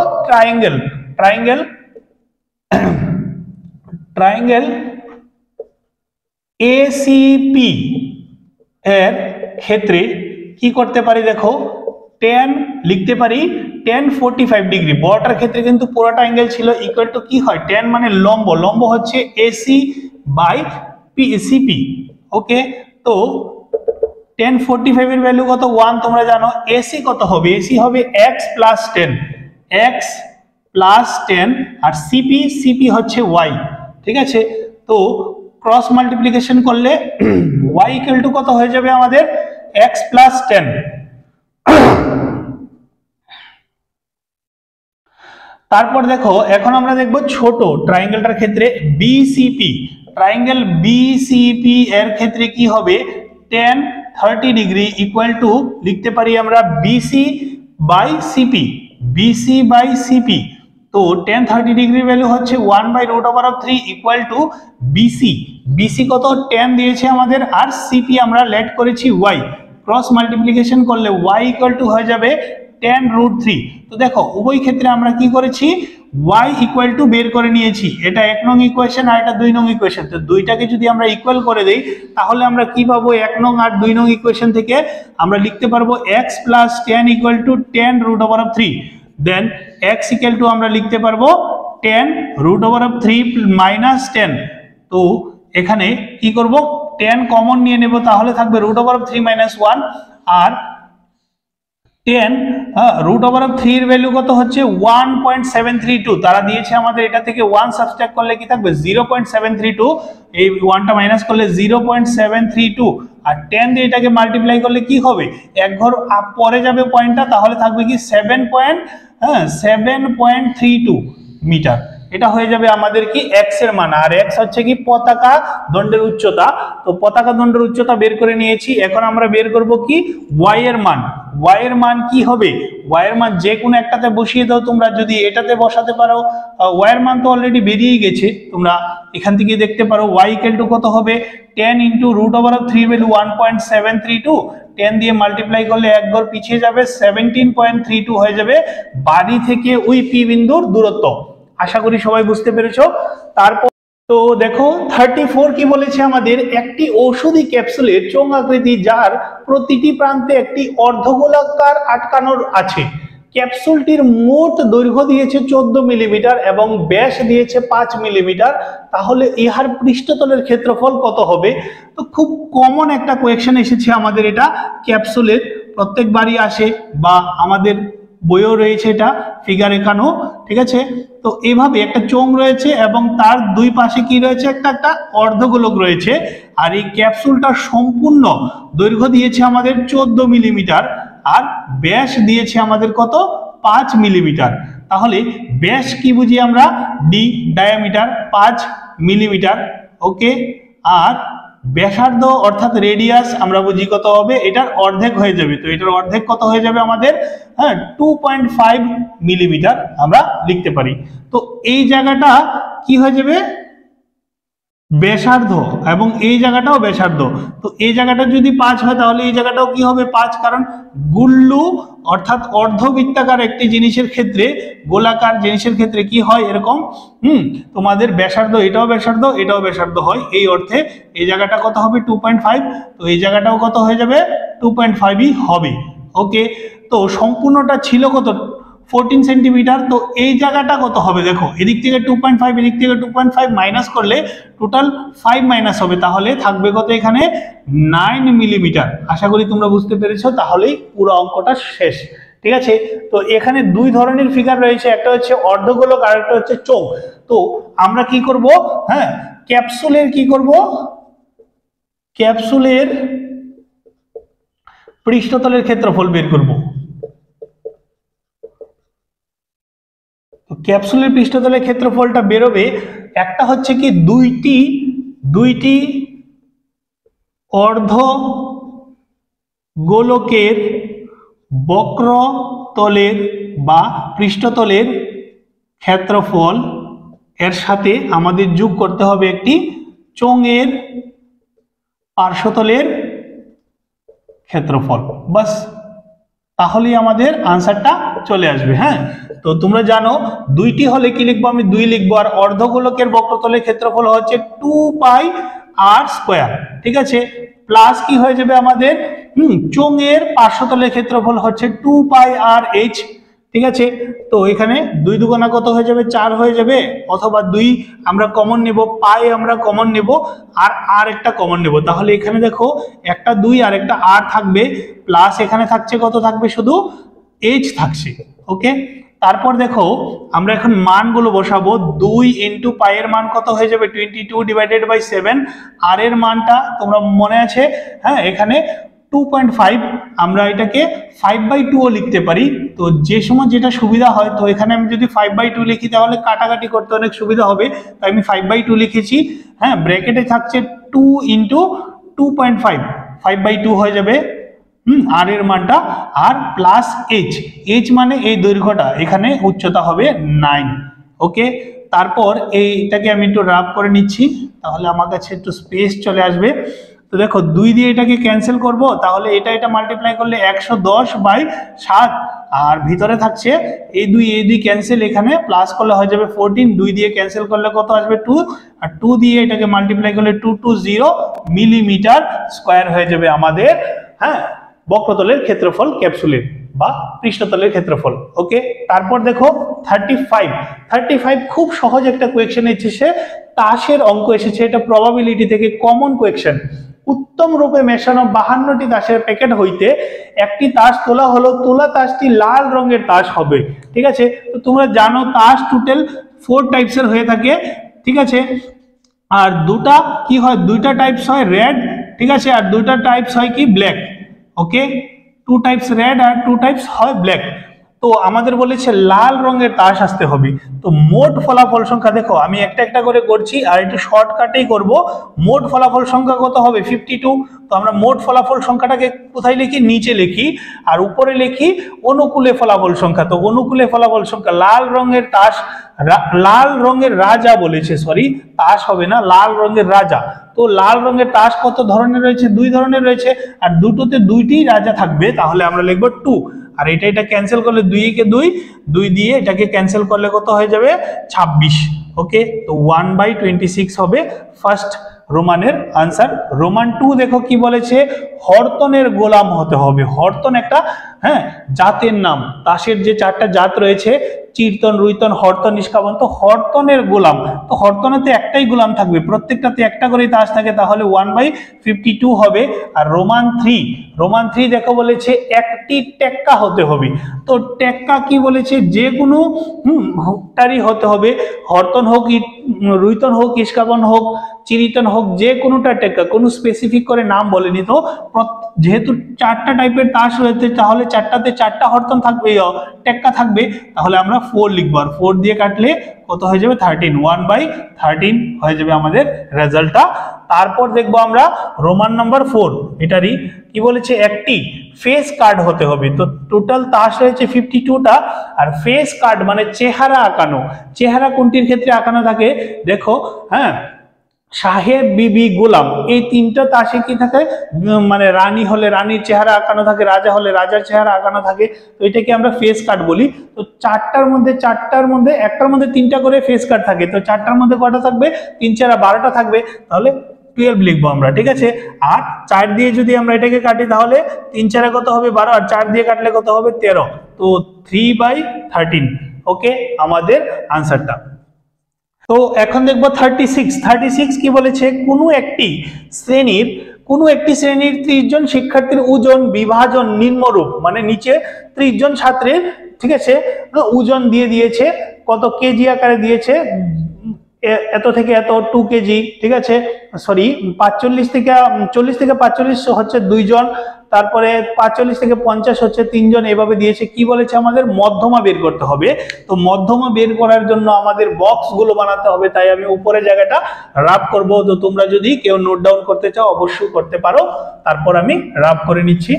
ট্রায়াঙ্গেল ACP এর ক্ষেত্রে কি করতে পারি, দেখো tan লিখতে পারি, tan 45 ডিগ্রি। বড়টার ক্ষেত্রে কিন্তু পুরোটা অ্যাঙ্গেল ছিল ইকুয়াল টু কি হয়, tan মানে লম্ব, লম্ব হচ্ছে AC/CP। ওকে, তো tan 45 এর ভ্যালু কত, 1 তোমরা জানো। AC কত হবে, AC হবে x + 10, x + 10, আর CP হচ্ছে y। ঠিক আছে, তো ক্রস মাল্টিপ্লিকেশন করলে y = কত হয়ে যাবে আমাদের, x + 10। তারপর দেখো এখন আমরা দেখব ছোট ট্রায়াঙ্গেলটার ক্ষেত্রে BCP, ট্রায়াঙ্গেল BCP এর ক্ষেত্রে কি হবে, tan 30 ডিগ্রি ইকুয়াল টু লিখতে পারি আমরা BC/CP। তো tan 30 ডিগ্রি ভ্যালু হচ্ছে 1/√3 ইকুয়াল টু BC কত, tan দিয়েছে আমাদের, আর CP আমরা লেট করেছি y। ক্রস মাল্টিপ্লিকেশন করলে y ইকুয়াল টু হয়ে যাবে tan√3। তো দেখো উভয় ক্ষেত্রে আমরা কি করেছি, y ইকুয়াল টু বের করে নিয়েছি। এটা 1 নং ইকুয়েশন আর এটা 2 নং ইকুয়েশন। তো দুইটাকে যদি আমরা ইকুয়াল করে দেই তাহলে আমরা কি পাবো, 1 নং আর 2 নং ইকুয়েশন থেকে আমরা লিখতে পারবো x plus tan equal to tan√3। Then x equal to আমরা লিখতে পারবো tan√3 মাইনাস 10। তো এখানে কি করব, tan কমন নিয়ে নেব, তাহলে থাকবে √3 মাইনাস 1। আর tan√3 এর ভ্যালু কত হচ্ছে 1.732। তারা দিয়েছে আমাদের, এটা থেকে 1 সাবট্রাক্ট করলে কি থাকবে 0.732, এই 1টা মাইনাস করলে 0.732। আর tan দিয়ে এটাকে মাল্টিপ্লাই করলে কি হবে, এক ঘর পরে যাবে পয়েন্টটা, তাহলে থাকবে কি 7.32 মিটার। এটা হয়ে যাবে আমাদের কি x এর মান। আর x হচ্ছে কি পতাকা দণ্ডের উচ্চতা। তো পতাকা দণ্ডের উচ্চতা বের করে নিয়েছি। এখন আমরা বের করব কি y এর মান। y এর মান কি হবে, y এর মান যে কোনো একটাতে বসিয়ে দাও তোমরা, যদি এটাতে বসাতে পারো। y এর মান তো অলরেডি বেরিয়ে গেছে, তোমরা এখান থেকে দেখতে পারো। y ইকুয়াল টু কত হবে, 10 ইনটু √3 ভ্যালু 1.732, 10 দিয়ে মাল্টিপ্লাই করলে এক ঘর পিছিয়ে যাবে, 17.32 হয়ে যাবে বাড়ি থেকে ওই p বিন্দুর দূরত্ব। আশা করি সবাই বুঝতে পেরেছো। তারপর তো দেখো 34 কি বলেছে আমাদের, একটি ঔষধি ক্যাপসুলের চোঙ আকৃতি যার প্রতিটি প্রান্তে একটি অর্ধগোলাকার আটকানোর আছে। ক্যাপসুলটির মোট দৈর্ঘ্য দিয়েছে 14 মিলিমিটার এবং ব্যাস দিয়েছে 5 মিলিমিটার। তাহলে ইহার পৃষ্ঠতলের ক্ষেত্রফল কত হবে? তো খুব কমন একটা কোয়েশ্চেন এসেছে আমাদের, এটা ক্যাপসুলের প্রত্যেকবারই আসে বা আমাদের বইও রয়েছে, এটা ফিগার এখানো, ঠিক আছে। তো এইভাবে একটা চোঙ রয়েছে এবং তার দুই পাশে কি রয়েছে, একটা অর্ধগোলক রয়েছে। আর এই ক্যাপসুলটার সম্পূর্ণ দৈর্ঘ্য দিয়েছে আমাদের 14 মিলিমিটার আর ব্যাস দিয়েছে আমাদের কত, 5 মিলিমিটার। তাহলে ব্যাস কি বুঝি আমরা, ডি ডায়ামিটার 5 মিলিমিটার, ওকে। আর ব্যাসার্ধ অর্থাৎ রেডিয়াস আমরা বুঝি কত হবে, এটার অর্ধেক হয়ে যাবে। তো এটার অর্ধেক কত হয়ে যাবে আমাদের, 2.5 মিলিমিটার আমরা লিখতে পারি। তো এই জায়গাটা কি হয়ে যাবে, ব্যাসার্ধ, এবং এই জায়গাটাও ব্যাসার্ধ। তো এই জায়গাটা যদি 5 হয় তাহলে এই জায়গাটাও কি হবে 5, কারণ গুল্লু অর্থাৎ অর্ধবৃত্তাকার একটি জিনিসের ক্ষেত্রে, গোলাকার জিনিসের ক্ষেত্রে কি হয় এরকম, তোমাদের ব্যাসার্ধ, এটাও ব্যাসার্ধ এটাও ব্যাসার্ধ হয়। এই অর্থে এই জায়গাটা কত হবে 2.5, তো এই জায়গাটাও কত হয়ে যাবে 2.5ই হবে, ওকে। তো সম্পূর্ণটা ছিল কত 14 সেন্টিমিটার। তো এই জায়গাটা কত হবে, দেখো এদিক থেকে 2.5 এদিক থেকে 2.5 মাইনাস করলে টোটাল 5 মাইনাস হবে, তাহলে থাকবে কত এখানে 9 মিলিমিটার। আশা করি তোমরা বুঝতে পেরেছো, তাহলেই পুরো অঙ্কটা শেষ, ঠিক আছে। তো এখানে দুই ধরনের ফিগার রয়েছে, একটা হচ্ছে অর্ধগোলক আর একটা হচ্ছে চোঙ। তো আমরা কি করব, ক্যাপসুলের কি করব, ক্যাপসুলের পৃষ্ঠতলের ক্ষেত্রফল বের করব। ক্যাপসুলের পৃষ্ঠতলের ক্ষেত্রফলটা বেরোবে, একটা হচ্ছে কি দুইটি অর্ধ গোলকের বক্রতলের বা পৃষ্ঠতলের ক্ষেত্রফল এর সাথে আমাদের যোগ করতে হবে একটি চোঙের পার্শ্বতলের ক্ষেত্রফল, বাস, তাহলেই আমাদের আনসারটা চলে আসবে। তো তোমরা জানো দুইটি হলে কি লিখবো, আমি 2 লিখবো। আর অর্ধগোলকের বক্রতলের ক্ষেত্রফল হচ্ছে 2πr², ঠিক আছে। প্লাস কি হয়ে যাবে আমাদের, চোঙের পার্শ্বতলের ক্ষেত্রফল হচ্ছে 2πrh, ঠিক আছে। তো এখানে 2 দুগুণা কত হয়ে যাবে 4 হয়ে যাবে, অথবা 2 আমরা কমন নেব, পাই আমরা কমন নেব, আর একটা কমন নেব। তাহলে এখানে দেখো একটা 2 আর একটা r থাকবে, প্লাস এখানে থাকছে কত, থাকবে শুধু h থাকছে, ওকে। তারপর দেখো আমরা এখন মানগুলো বসাবো। 2 ইনটু পাই এর মান কত হয়ে যাবে 22 ডিভাইডেড বাই 7। আর এর মানটা তোমরা মনে আছে, এখানে 2.5, আমরা এটাকে 5/2 লিখতে পারি। তো যে সময় যেটা সুবিধা হয়, তো এখানে আমি যদি 5/2 লিখি তাহলে কাটাকাটি করতে অনেক সুবিধা হবে, তাই আমি 5/2 লিখেছি। ব্র্যাকেটে থাকছে 2 ইনটু 2.5, 5/2 হয়ে যাবে আর এর মানটা, আর প্লাস h মানে এই দৈর্ঘ্যটা, এখানে উচ্চতা হবে 9, ওকে। তারপর এইটাকে আমি একটু রাব করে নিচ্ছি, তাহলে আমার কাছে একটু স্পেস চলে আসবে। তো দেখো 2 দিয়ে এটাকে ক্যান্সেল করব, তাহলে এটা মাল্টিপ্লাই করলে 110/7, আর ভিতরে থাকছে এই দুই ক্যান্সেল, এখানে প্লাস করলে হয়ে যাবে 14, 2 দিয়ে ক্যান্সেল করলে কত আসবে 2, আর 2 দিয়ে এটাকে মাল্টিপ্লাই করলে 220 মিলিমিটার স্কয়ার হয়ে যাবে আমাদের, হ্যাঁ, বক্রতলের ক্ষেত্রফল ক্যাপসুলের বা পৃষ্ঠতলের ক্ষেত্রফল। ওকে, তারপর দেখো 35 খুব সহজ একটা কোয়েকশন এসেছে, তাসের অঙ্ক এসেছে, এটা প্রবাবিলিটি থেকে কমন কোয়েকশন। উত্তম রূপে মেশানো 52টি তাসের প্যাকেট হইতে একটি তাস তোলা হলো, তোলা তাসটি লাল রঙের তাস হবে। ঠিক আছে, তো তোমরা জানো তাস টোটাল 4 টাইপসের হয়ে থাকে। ঠিক আছে, আর দুটা কি হয়, দুইটা টাইপস হয় রেড, ঠিক আছে, আর দুইটা টাইপস হয় কি ব্ল্যাক। ওকে, 2 টাইপস রেড আর 2 টাইপস হয় ব্ল্যাক। তো আমাদের বলেছে লাল রঙের তাস আসতে হবে। তো মোট ফলাফল সংখ্যা দেখো, আমি একটা একটা করে করছি আর একটু শর্টকাটেই করব। মোট ফলাফল সংখ্যা কত হবে 52। তো আমরা মোট ফলাফল সংখ্যাটাকে কোথায় লিখি, নিচে লিখি, আর উপরে লিখি অনুকূলে ফলাফল সংখ্যা। তো অনুকূলে ফলাফল সংখ্যা লাল রঙের তাস, লাল রঙের রাজা বলেছে, সরি তাস হবে না, লাল রঙের রাজা। তো লাল রঙের তাস কত ধরনের রয়েছে, 2 ধরনের রয়েছে, আর দুটোতে 2টি রাজা থাকবে, তাহলে আমরা লিখব 2। আর এটা ক্যান্সেল করলে 2 কে 2 দিয়ে এটাকে ক্যান্সেল করলে কত হয়ে যাবে 26। ওকে, তো 1/26 হবে ফার্স্ট রোমানের আনসার। রোমান 2 দেখো কি বলেছে, হরতনের গোলাম হতে হবে। হরতন একটা, হ্যাঁ, জাতের নাম। তাসের যে 4টা জাত রয়েছে, চিরতন, রুইতন, হরতন, নিষ্কাবন, তো হরতনের গোলাম। তো হরতনেতে একটাই গোলাম থাকবে, প্রত্যেকটাতে একটা করেই তাস থাকে, তাহলে 1/52 হবে। আর রোমান 3 দেখো বলেছে একটি টেক্কা হতে হবে। তো টেক্কা কি বলেছে, যে কোনো টারই হতে হবে, হরতন হোক, রুইতন হোক, ইস্কাবন হোক, চিরিতন হোক, যে কোনোটা টেক্কা, কোনো স্পেসিফিক করে নাম বলেনি। তো যেহেতু 4টা টাইপের তাস রয়েছে, তাহলে 4টাতে 4টা হরতন থাকবে, টেক্কা থাকবে, তাহলে আমরা 4 লিখবো, আর 4 দিয়ে কাটলে কত হয়ে যাবে 13, 1/13 হয়ে যাবে আমাদের রেজাল্টটা। তারপর দেখবো আমরা রোমান নাম্বার 4, এটারই কি বলেছে, একটি ফেস কার্ড হতে হবে। তো টোটাল তাস রয়েছে 52টা, আর ফেস কার্ড মানে চেহারা আঁকানো। চেহারা কোনটির ক্ষেত্রে আঁকানো থাকে দেখো, হ্যাঁ, সাহেব, বিবি, গোলাম, এই 3টা তাসে কি থাকে, মানে রানী হলে রানীর চেহারা আঁকানো থাকে, রাজা হলে রাজার চেহারা আঁকানো থাকে। তো এটাকে আমরা ফেস কার্ড বলি। তো 4টার মধ্যে একটার মধ্যে 3টা করে ফেস কার্ড থাকে। তো 4টার মধ্যে কটা থাকবে, 3 4 12টা থাকবে, তাহলে 12 লিখবো আমরা। ঠিক আছে, আর 4 দিয়ে যদি আমরা এটাকে কাটি, তাহলে 3 4 কত হবে 12, আর 4 দিয়ে কাটলে কত হবে 13। তো 3/13 ওকে আমাদের আনসারটা। তো এখন দেখবো 36 কি বলেছে, কোনো একটি শ্রেণীর 30 জন শিক্ষার্থীর ওজন বিভাজন নিম্নরূপ, মানে নিচে 30 জন ছাত্রের, ঠিক আছে, ওজন দিয়ে দিয়েছে, কত কেজি আকারে দিয়েছে, এত থেকে এত 2 কেজি। ঠিক আছে, সরি 40 থেকে 45 হচ্ছে 2 জন, তারপরে 45 থেকে 50 হচ্ছে 3 জন, এভাবে দিয়েছে। কি বলেছে, আমাদের মধ্যমা বের করতে হবে। তো মধ্যমা বের করার জন্য আমাদের বক্স গুলো বানাতে হবে, তাই আমি উপরে জায়গাটা রাব করব। তো তোমরা যদি কেউ নোট ডাউন করতে চাও অবশ্যই করতে পারো, তারপর আমি রাব করে নিচ্ছি।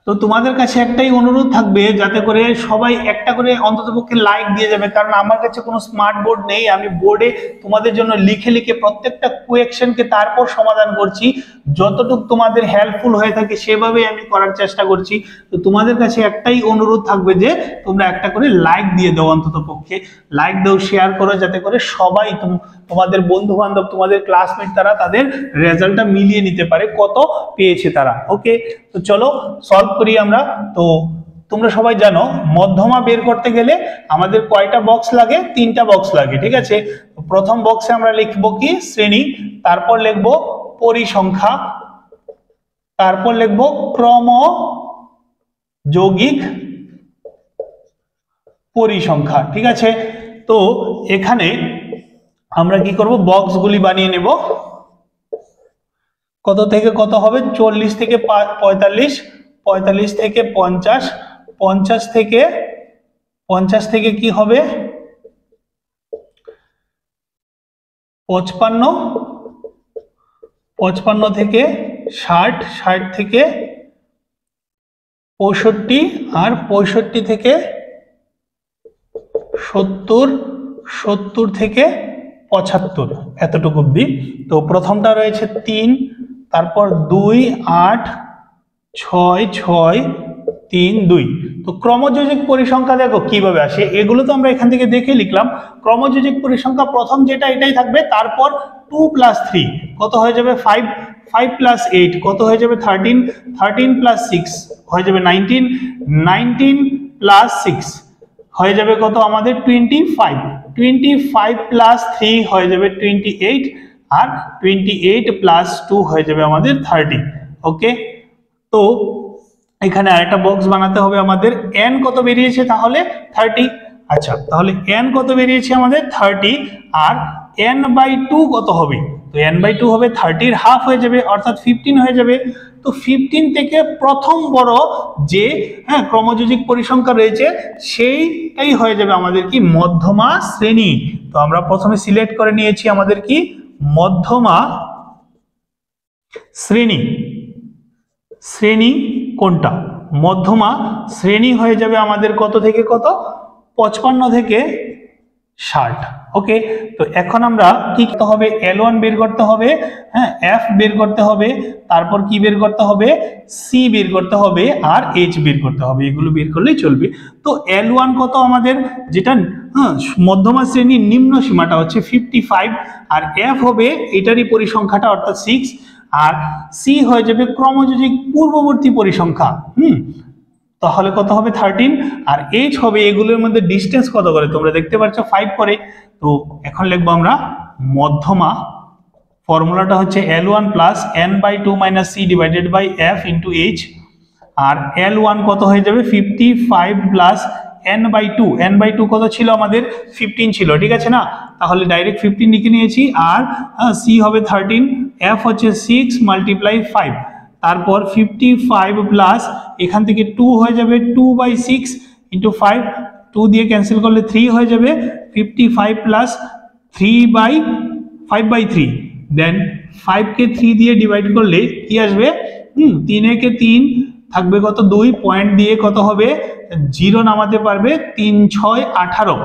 তো তোমাদের কাছে একটাই অনুরোধ থাকবে, যাতে করে সবাই একটা করে অন্ততপক্ষে লাইক দিয়ে যাবে, কারণ আমার কাছে কোনো স্মার্ট বোর্ড নেই। আমি বোর্ডে তোমাদের জন্য লিখে প্রত্যেকটা কোয়েকশনকে তারপর সমাধান করছি। যতটুকু তোমাদের হেল্পফুল হয়ে থাকে সেভাবেই আমি করার চেষ্টা করছি। তো তোমাদের কাছে একটাই অনুরোধ থাকবে যে তোমরা একটা করে লাইক দিয়ে দাও, অন্ততপক্ষে লাইক দাও, শেয়ার করো, যাতে করে সবাই তোমাদের বন্ধু বান্ধব, তোমাদের ক্লাসমেট, তারা তাদের রেজাল্টটা মিলিয়ে নিতে পারে কত পেয়েছে তারা। ওকে, তো চলো সলভ করি আমরা। তো তোমরা সবাই জানো মধ্যমা বের করতে গেলে আমাদের কয়টা বক্স লাগে, 3টা বক্স লাগে। ঠিক আছে, প্রথম বক্সে আমরা লিখবো কি শ্রেণী, তারপর লিখবো পরিসংখ্যা, তারপর লিখবো ক্রম যৌগিক পরিসংখ্যা। ঠিক আছে, তো এখানে আমরা কি করব, বক্সগুলি বানিয়ে নেব। কত থেকে কত হবে, 40 থেকে 45, 45 থেকে 50, 50 থেকে কি হবে 55, 55 থেকে 60, 60 থেকে 65, আর 65 থেকে 70, 70 থেকে 75 এতটুকু অবধি। তো প্রথমটা রয়েছে 3, তারপর 2 8 6 6 3 2। তো ক্রমযোজিক পরিসংখ্যা দেখো কিভাবে আসে, এগুলো তো আমরা এখান থেকে দেখে লিখলাম। ক্রমযোজিক পরিসংখ্যা প্রথম যেটা এটাই থাকবে, তারপর 2 + 3 কত হয়ে যাবে 5, 5 + 8 কত হয়ে যাবে 13, 13 + 6 হয়ে যাবে 19, 19 + 6 হয়ে যাবে কত আমাদের 25, 25 + 3 হয়ে যাবে 28, আর 28 + 2 হয়ে যাবে আমাদের 30। ওকে, তো এখানে আরেকটা বক্স বানাতে হবে আমাদের। n কত বেরিয়েছে তাহলে 30। আচ্ছা, তাহলে n কত বেরিয়েছে আমাদের 30, আর n/2 কত হবে? তো n/2 হবে 30 এর হাফ হয়ে যাবে, অর্থাৎ 15 হয়ে যাবে। তো 15 থেকে প্রথম বড় যে ক্রমযোজিক পরিসংখ্যা রয়েছে সেইটাই হয়ে যাবে আমাদের কি মধ্যমা শ্রেণী। তো আমরা প্রথমে সিলেক্ট করে নিয়েছি আমাদের কি মধ্যমা শ্রেণী। শ্রেণী কোনটা? মধ্যমা শ্রেণী হয়ে যাবে আমাদের কত থেকে কত 55 থেকে 60। ওকে, তো এখন আমরা কি করতে হবে L1 বের করতে হবে, F বের করতে হবে, তারপর কি বের করতে হবে C বের করতে হবে, আর H বের করতে হবে। এগুলো বের করলেই চলবে। তো L1 কত আমাদের, যেটা মধ্যমা শ্রেণীর নিম্ন সীমাটা হচ্ছে 55, আর F হবে এটারই পরিসংখ্যাটা অর্থাৎ 6, আর C হয়ে যাবে ক্রমযোজিক পূর্ববর্তী পরিসংখ্যা। তাহলে কত হবে 13, আর H হবে এগুলোর মধ্যে ডিসটেন্স কত করে তোমরা দেখতে পাচ্ছ 5 করে। তো এখন লিখবো আমরা মধ্যমা, ফর্মুলাটা হচ্ছে L1 + n/2 - C / F × H, আর L1 কত হয়ে যাবে 55 + n/2, n/2 কত ছিল আমাদের 15 ছিল, ঠিক আছে না? তাহলে ডাইরেক্ট 15 লিখে নিয়েছি, আর C হবে 13, F হচ্ছে 6 × 5, তারপর 55 প্লাস এখান থেকে 2 হয়ে যাবে 2/6 × 5, 2 দিয়ে ক্যান্সেল করলে 3 হয়ে যাবে, 55 প্লাস 5/3, দেন 5 কে 3 দিয়ে ডিভাইড করলে কি আসবে 3 একে 3 থাকবে কত 2, পয়েন্ট দিয়ে কত হবে 0 নামাতে পারবে 3 6 18,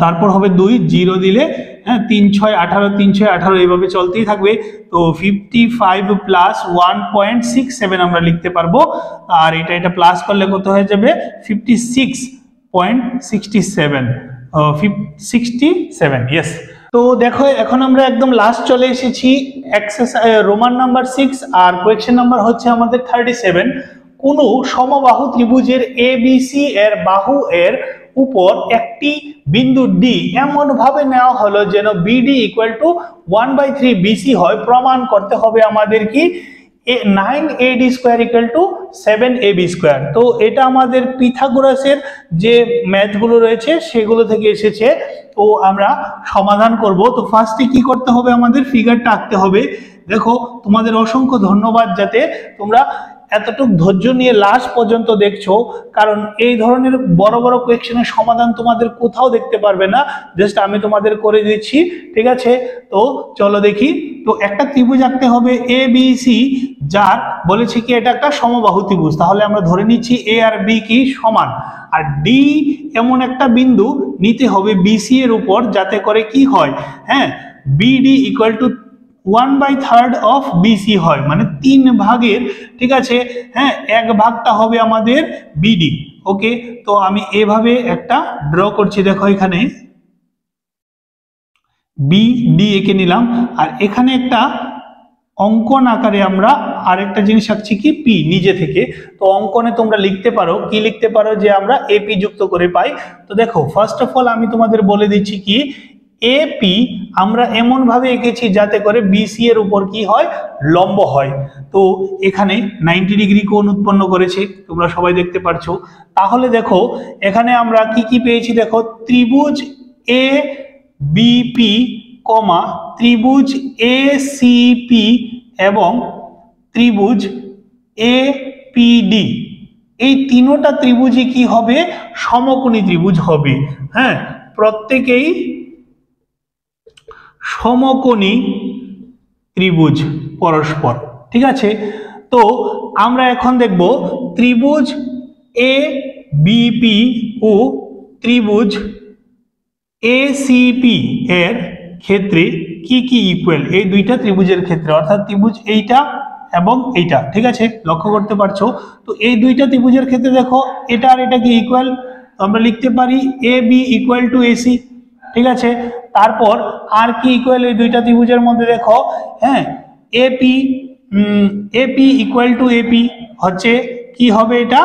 তারপর হবে 2, 0 দিলে 3 6 18, 3 6 18 এইভাবে চলতেই থাকবে। তো 55 প্লাস 1.67 আমরা লিখতে পারবো, আর এটা প্লাস করলে কত হয়ে যাবে 56.67, 67, ইয়েস। তো দেখো এখন আমরা একদম লাস্ট চলে এসেছি, রোমান নাম্বার 6 আর কোয়েশ্চেন নাম্বার হচ্ছে আমাদের 37। কোন সমবাহু ত্রিভুজের ABC এর বাহু এর উপর একটি বিন্দু D এমন ভাবে নেওয়া হলো যেন BD = 1/3 BC হয়। প্রমাণ করতে হবে আমাদের কি 9AD² = 7AB²। তো এটা আমাদের পিথাগোরাসের যে ম্যাথগুলো রয়েছে সেগুলো থেকে এসেছে। তো আমরা সমাধান করব। তো ফার্স্টে কি করতে হবে আমাদের ফিগারটা আঁকতে হবে। দেখো তোমাদের অসংখ্য ধন্যবাদ যাতে তোমরা এতটুকু ধৈর্য নিয়ে লাস্ট পর্যন্ত দেখছো, কারণ এই ধরনের বড় বড় কোয়েশ্চেনের সমাধান তোমাদের কোথাও দেখতে পারবে না, জাস্ট আমি তোমাদের করে দিচ্ছি, ঠিক আছে? তো চলো দেখি। তো একটা ত্রিভুজ আঁকতে হবে ABC, যার বলেছে কি এটা একটা সমবাহু ত্রিভুজ। তাহলে আমরা ধরে নিচ্ছি A আর B কি সমান, আর D এমন একটা বিন্দু নিতে হবে BC এর উপর যাতে করে কি হয় BD = 1/3 অফ BC হয়, মানে 3 ভাগের, ঠিক আছে, 1 ভাগটা হবে আমাদের BD। ওকে, তো আমি এভাবে একটা ড্র করছি, দেখো এখানে BD এঁকে নিলাম, আর এখানে একটা অঙ্কন আকারে আমরা আরেকটা জিনিস আঁকছি কি P নিজে থেকে। তো অঙ্কনে তোমরা লিখতে পারো, কি লিখতে পারো যে আমরা AP যুক্ত করে পাই। তো দেখো ফার্স্ট অফ অল আমি তোমাদের বলে দিচ্ছি কি AP আমরা এমন ভাবে এঁকেছি যাতে করে BC এর উপর কি হয় লম্ব হয়। তো এখানে 90 ডিগ্রি কোণ উৎপন্ন করেছে, তোমরা সবাই দেখতে পারছো। তাহলে দেখো এখানে আমরা কি কি পেয়েছি, দেখো ত্রিভুজ ABP, ত্রিভুজ ACP এবং ত্রিভুজ APD, এই তিনটা ত্রিভুজই কি হবে সমকোণী ত্রিভুজ হবে। প্রত্যেকেই সমকোণী ত্রিভুজ পরস্পর, ঠিক আছে? তো আমরা এখন দেখব ত্রিভুজ ABP ও ত্রিভুজ এসিপি এর ক্ষেত্রে কি কি ইকুয়াল, এই দুইটা ত্রিভুজের ক্ষেত্রে, অর্থাৎ ত্রিভুজ এইটা এবং এইটা, ঠিক আছে, লক্ষ্য করতে পারছো। তো এই দুইটা ত্রিভুজের ক্ষেত্রে দেখো এটা আর এটা কি ইকুয়াল, আমরা লিখতে পারি A B equal to AC, ঠিক আছে। তারপর আর কি ইকুয়াল এই দুইটা ত্রিভুজের মধ্যে দেখো, হ্যাঁ, AP AP equal to AP হচ্ছে কি হবে, এটা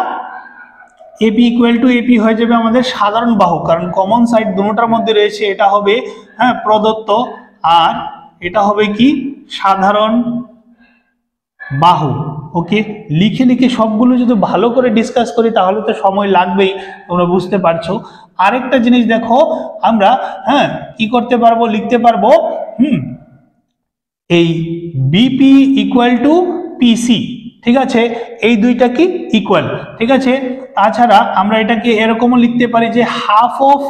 এপি ইকুয়াল টু এপি হয়ে যাবে আমাদের সাধারণ বাহু, কারণ কমন সাইড দুটোটার মধ্যে রয়েছে, এটা হবে হ্যাঁ প্রদত্ত, আর এটা হবে কি সাধারণ বাহু। ওকে, লিখে লিখে সবগুলো যদি ভালো করে ডিসকাস করি তাহলে তো সময় লাগবেই, তোমরা বুঝতে পারছো। আরেকটা জিনিস দেখো, আমরা হ্যাঁ কি করতে পারবো, লিখতে পারবো এই বিপি ইকুয়াল টু পিসি, ঠিক আছে, এই দুইটা কি ইকুয়াল, ঠিক আছে। তাছাড়া আমরা এটাকে এরকমও লিখতে পারি যে হাফ অফ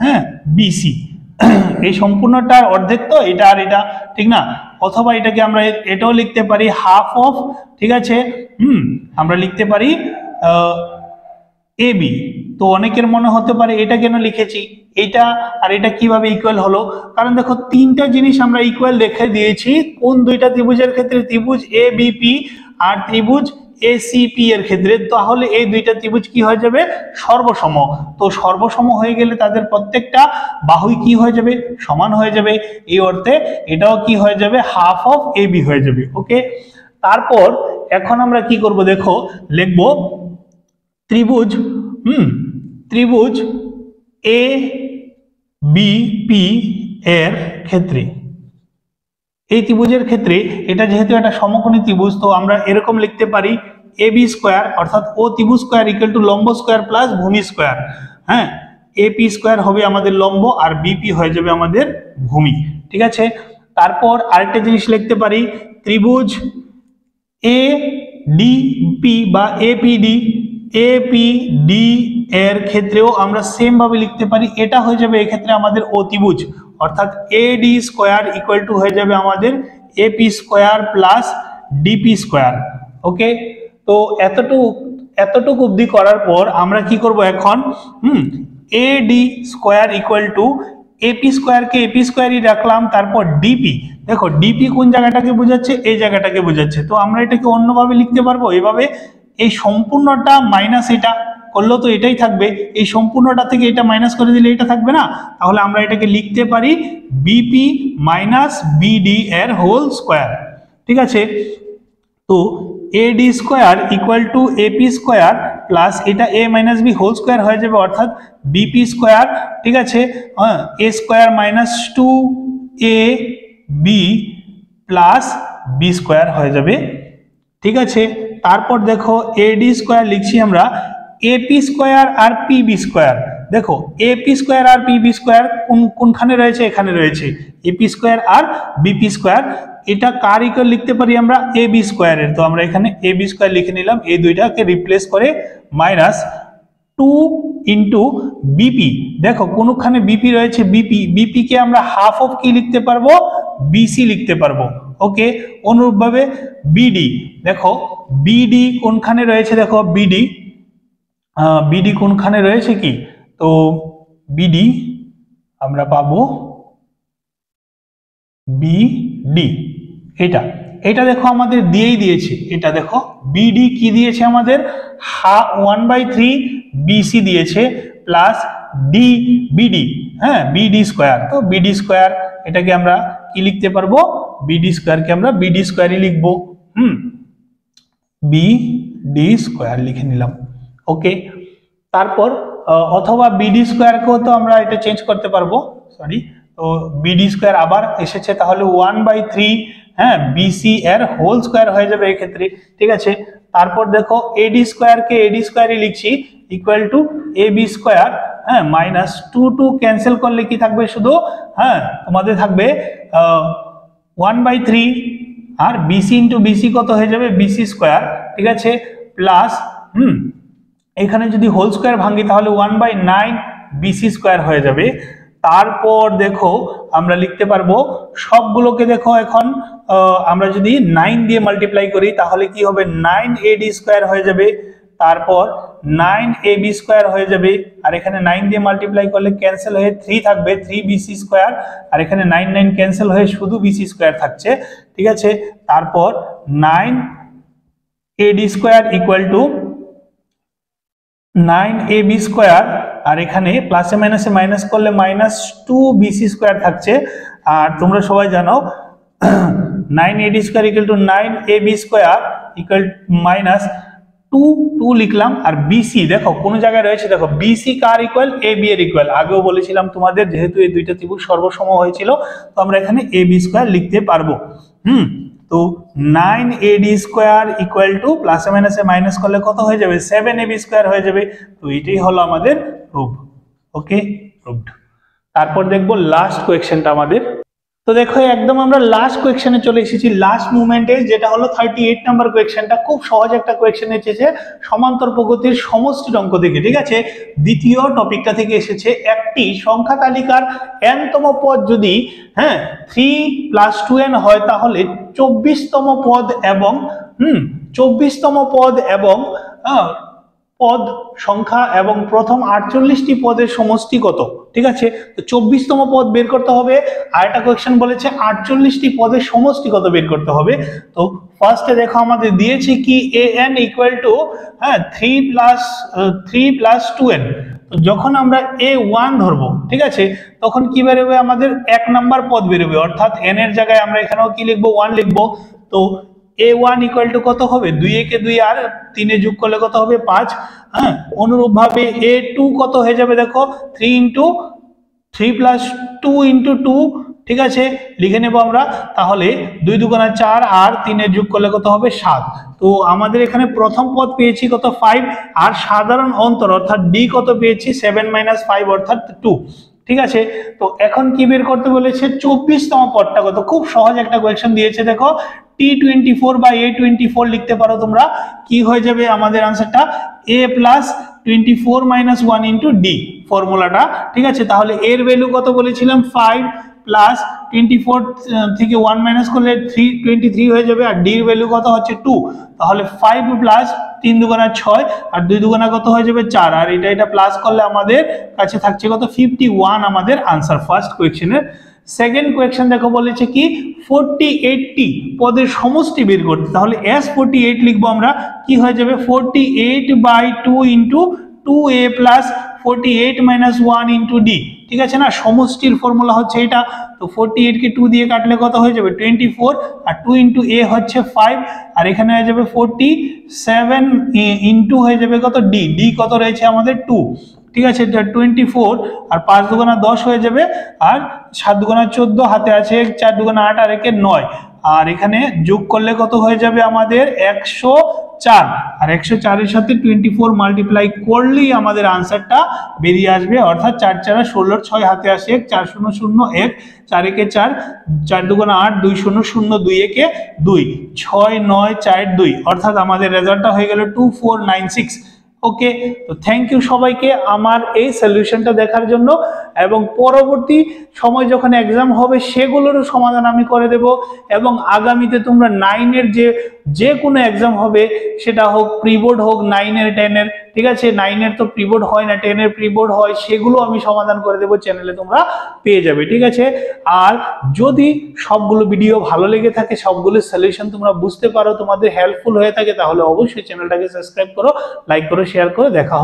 হ্যাঁ বিসি, এই সম্পূর্ণটার অর্ধেক তো এটা আর এটা, ঠিক না, অথবা এটাকে আমরা এটাও লিখতে পারি হাফ অফ, ঠিক আছে, আমরা লিখতে পারি এবি। তো অনেকের মনে হতে পারে এটা কেন লিখেছি, এটা আর এটা কিভাবে ইকুয়াল হলো, কারণ দেখো তিনটা জিনিস আমরা ইকুয়াল রেখে দিয়েছি, কোন দুইটা ত্রিভুজের ক্ষেত্রে, ত্রিভুজ এ বিপি আর ত্রিভুজ এসিপি এর ক্ষেত্রে, তাহলে এই দুইটা ত্রিভুজ কি হয়ে যাবে, সর্বসম। তো সর্বসম হয়ে গেলে তাদের প্রত্যেকটা বাহুই কি হয়ে যাবে, সমান হয়ে যাবে, এই অর্থে এটাও কি হয়ে যাবে, হাফ অফ এবি হয়ে যাবে। ওকে, তারপর এখন আমরা কি করব, দেখো লিখবো ত্রিভুজ ত্রিভুজ এ বিপি এর ক্ষেত্রে, এই ত্রিভুজের ক্ষেত্রে এটা যেহেতু একটা সমকোণী ত্রিভুজ, তো আমরা এরকম লিখতে পারি এ বি স্কোয়ার, অর্থাৎ ও ত্রিভুজ স্কোয়ার ইকুয়াল টু লম্ব স্কোয়ার প্লাস ভূমি স্কোয়ার, হ্যাঁ, এপি স্কোয়ার হবে আমাদের লম্ব আর বিপি হয়ে যাবে আমাদের ভূমি, ঠিক আছে। তারপর আরেকটা জিনিস লিখতে পারি ত্রিভুজ এ ডিপি বা এপিডি, এপিডি এর ক্ষেত্রেও আমরা সেম ভাবে লিখতে পারি, এটা হয়ে যাবে এক্ষেত্রে আমাদের অতিভুজ, অর্থাৎ এডি স্কোয়ার ইকুয়াল টু হয়ে যাবে আমাদের AP square plus DP square. Okay, তো এতটুকু অবধি করার পর আমরা কি করব এখন, AD square equal to AP স্কোয়ারকে এপি স্কোয়ারই রাখলাম, তারপর ডিপি, দেখো ডিপি কোন জায়গাটাকে বোঝাচ্ছে, এই জায়গাটাকে বোঝাচ্ছে, তো আমরা এটাকে অন্যভাবে লিখতে পারবো এভাবে, এই সম্পূর্ণটা মাইনাস এটা করলেও তো এটাই থাকবে, এই সম্পূর্ণটা থেকে এটা মাইনাস করে দিলে এটা থাকবে না, তাহলে আমরা এটাকে লিখতে পারি বিপি মাইনাস বিডি এর হোল স্কোয়ার, ঠিক আছে। তো AD square equal to AP square plus এটা A minus B whole square হয়ে যাবে, অর্থাৎ বিপি স্কোয়ার, ঠিক আছে, A square minus two A B plus B square হয়ে যাবে, ঠিক আছে। তারপর দেখো এডি স্কোয়ার লিখছি আমরা এপি স্কোয়ার আর পিবি স্কোয়ার, দেখো এপি স্কোয়ার আর পিবি স্কোয়ার কোনখানে রয়েছে, এখানে রয়েছে এপি স্কোয়ার আর বিপি স্কোয়ার, এটা কার ইকুয়াল লিখতে পারি আমরা, এ বি স্কোয়ারের, তো আমরা এখানে এ বি স্কোয়ার লিখে নিলাম, এই দুইটাকে রিপ্লেস করে মাইনাস 2 ইন্টু বিপি, দেখো কোনখানে বিপি রয়েছে, বিপি কে আমরা হাফ অফ কি লিখতে পারবো, বিসি লিখতে পারবো। ওকে, অনুরূপভাবে বিডি, দেখো বিডি কোনখানে রয়েছে, দেখো বিডি কোনখানে রয়েছে কি, তো বিডি আমরা পাবো বিডি, এটা দেখো আমাদের দিয়েই দিয়েছে, এটা দেখো বিডি কি দিয়েছে আমাদের 1/3 বিসি দিয়েছে প্লাস ডি বিডি, হ্যাঁ বিডি স্কোয়ার, তো বিডি স্কোয়ার এটাকে আমরা কি লিখতে পারবো, বিডি স্কোয়ারকে আমরা বিডি স্কোয়ারই লিখবো, বিডি স্কোয়ার লিখে নিলাম। ওকে, তারপর অথবা বিডি স্কোয়ারকেও তো আমরা এটা চেঞ্জ করতে পারবো, সরি, তো বিডি স্কোয়ার আবার এসেছে, তাহলে 1/3 হ্যাঁ বিসি এর হোল স্কোয়ার হয়ে যাবে এই ক্ষেত্রে, ঠিক আছে। তারপর দেখো এডি স্কোয়ারকে এডি স্কোয়ারই লিখছি equal to A B square, হ্যাঁ মাইনাস 2 ক্যান্সেল করলে কি থাকবে, শুধু হ্যাঁ তোমাদের থাকবে 1/3 আর বিসি ইন্টু বিসি কত হয়ে যাবে, বিসি স্কোয়ার, ঠিক আছে, প্লাস এখানে যদি হোল স্কোয়ার ভাঙি তাহলে 1/9 বিসি স্কোয়ার হয়ে যাবে। তারপর দেখো আমরা লিখতে পারবো সবগুলোকে, দেখো এখন আমরা যদি 9 দিয়ে মাল্টিপ্লাই করি তাহলে কি হবে, 9 এডি স্কোয়ার হয়ে যাবে, তারপর 9ab স্কয়ার হয়ে যাবে, আর এখানে 9 দিয়ে মাল্টিপ্লাই করলে ক্যান্সেল হয়ে 3 থাকবে, 3bc স্কয়ার, আর এখানে 9 9 ক্যান্সেল হয়ে শুধু bc স্কয়ার থাকছে, ঠিক আছে। তারপর 9ad square equal to 9ab square, আর এখানে প্লাসে মাইনাসে মাইনাস করলে মাইনাস 2bc স্কয়ার থাকছে। আর তোমরা সবাই জানো 9ad square equal to 9ab square equal minus 2 লিখলাম, আর বিসি দেখো কোন জায়গায় রয়েছে, দেখো বিসি কার ইকুয়াল, ab এর ইকুয়াল। আগেও বলেছিলাম তোমাদের, যেহেতু এই দুইটা ত্রিভুজ সর্বসম হয়েছিল, তো আমরা এখানে ab স্কয়ার লিখতে পারবো। তো 9ad স্কয়ার ইকুয়াল টু প্লাসে মাইনাসে মাইনাস করলে কত হয়ে যাবে, 7ab স্কয়ার হয়ে যাবে। তো এটাই হলো আমাদের প্রুফ। ওকে, প্রুফড। তারপর দেখবো লাস্ট কোয়েশ্চেনটা আমাদের। তো দেখো একদম আমরা লাস্ট কোয়েশ্চেনে চলে এসেছি, লাস্ট মুভমেন্টে, যেটা হলো 38 নাম্বার কোয়েশ্চেনটা। খুব সহজ একটা কোয়েশ্চেন এসেছে সমান্তর প্রগতির সমষ্টির অঙ্ক থেকে, ঠিক আছে। দ্বিতীয় টপিকটা থেকে এসেছে, একটি সংখ্যা তালিকার n তম পদ যদি 3 + 2n হয়, তাহলে 24তম পদ এবং 24তম পদ এবং পদ সংখ্যা এবং প্রথম 48টি পদের সমষ্টি কত, ঠিক আছে। তো 24তম পদ বের করতে হবে, আর একটা কোয়েশ্চেন বলেছে 48টি পদের সমষ্টি কত বের করতে হবে। তো ফার্স্টে দেখো আমাদের দিয়েছে কি an ইকুয়াল টু 3 + 2n। তো যখন আমরা a1 ধরবো, ঠিক আছে, তখন কি বেরোবে আমাদের 1 নাম্বার পদ বেরোবে, অর্থাৎ n এর জায়গায় আমরা এখানেও কি লিখবো, 1 লিখবো। তো a1 ইকুয়াল টু কত হবে, 2 একে 2 আর 3 এ যোগ করলে কত হবে, 5। অনুরূপ ভাবে a2 কত হয়ে যাবে, দেখো 3 + 2 × 2, ঠিক আছে, লিখে নেব আমরা। তাহলে 2 × 2 = 4 আর 3 এর যোগ করলে কত হবে, 7। তো আমাদের এখানে প্রথম পদ পেয়েছি কত, 5, আর সাধারণ অন্তর অর্থাৎ d কত পেয়েছি, 7 - 5 অর্থাৎ 2, ঠিক আছে। তো এখন কি বের করতে বলেছে, 24তম পদটা কত। খুব সহজ একটা কোয়েশ্চেন দিয়েছে, দেখো T24/A24 লিখতে পারো তোমরা, কি হয়ে যাবে আমাদের आंसरটা, a + 24 - 1 × d ফর্মুলাটা, ঠিক আছে। তাহলে এর ভ্যালু কত বলেছিলাম, 5 + 24 থেকে 1 মাইনাস করলে 23 হয়ে যাবে, আর d এর ভ্যালু কত হচ্ছে 2। তাহলে 5 + 3 × 2 = 6, আর 2 × 2 কত হয়ে যাবে, 4, আর এটা প্লাস করলে আমাদের কাছে থাকছে কত, 51 আমাদের आंसर ফার্স্ট কোয়েশ্চেনের। সেকেন্ড কোয়েশ্চেন দেখো বলেছে কি 48টি পদের সমষ্টি বের করতে, তাহলে s48 লিখবো আমরা, কি হয়ে যাবে 48/2 × 2a + 48 - 1 × d, ঠিক আছে না। সমষ্টির ফর্মুলা হচ্ছে এটা। তো 48 কে 2 দিয়ে কাটলে কত হয়ে যাবে, 24, আর 2 × a হচ্ছে 5, আর এখানে হয়ে যাবে 47 × হয়ে যাবে কত, d কত রয়েছে আমাদের 2, ঠিক আছে। 24 আর 5 × 2 = 10 হয়ে যাবে, আর 7 × 2 = 14, হাতে আছে 4 × 2 = 8, আর 1 = 9, আর এখানে যোগ করলে কত হয়ে যাবে আমাদের 104, আর 104 এর সাথে 24 মাল্টিপ্লাই করলেই আমাদের आंसरটা বেরিয়ে আসবে, অর্থাৎ 4 × 4 = 16, 6 হাতে আসে 1, 4 0 0 1, 4 1 4, 4 2 = 8, 2 0 0, 2 1 2, 6 9 4 2, অর্থাৎ আমাদের রেজাল্টটা হয়ে গেল 2496। ওকে, তো থ্যাংক ইউ সবাইকে আমার এই সলিউশনটা দেখার জন্য, এবং পরবর্তী সময় যখন এক্সাম হবে সেগুলোরও সমাধান আমি করে দেব, এবং আগামীতে তোমরা 9 এর যে কোনো এক্সাম হবে, সেটা হোক প্রিবোর্ড হোক 9 এর 10 এর, ঠিক আছে, 9 এর তো প্রিবোর্ড হয় না, 10 এর প্রিবোর্ড হয়, সেগুলো আমি সমাধান করে দেব, চ্যানেলে তোমরা পেয়ে যাবে, ঠিক আছে। আর যদি সবগুলো ভিডিও ভালো লেগে থাকে, সবগুলো সলিউশন তোমরা বুঝতে পারো, তোমাদের হেল্পফুল হয়ে থাকে, তাহলে অবশ্যই চ্যানেলটাকে সাবস্ক্রাইব করো, লাইক করো, শেয়ার করো। দেখা হবে।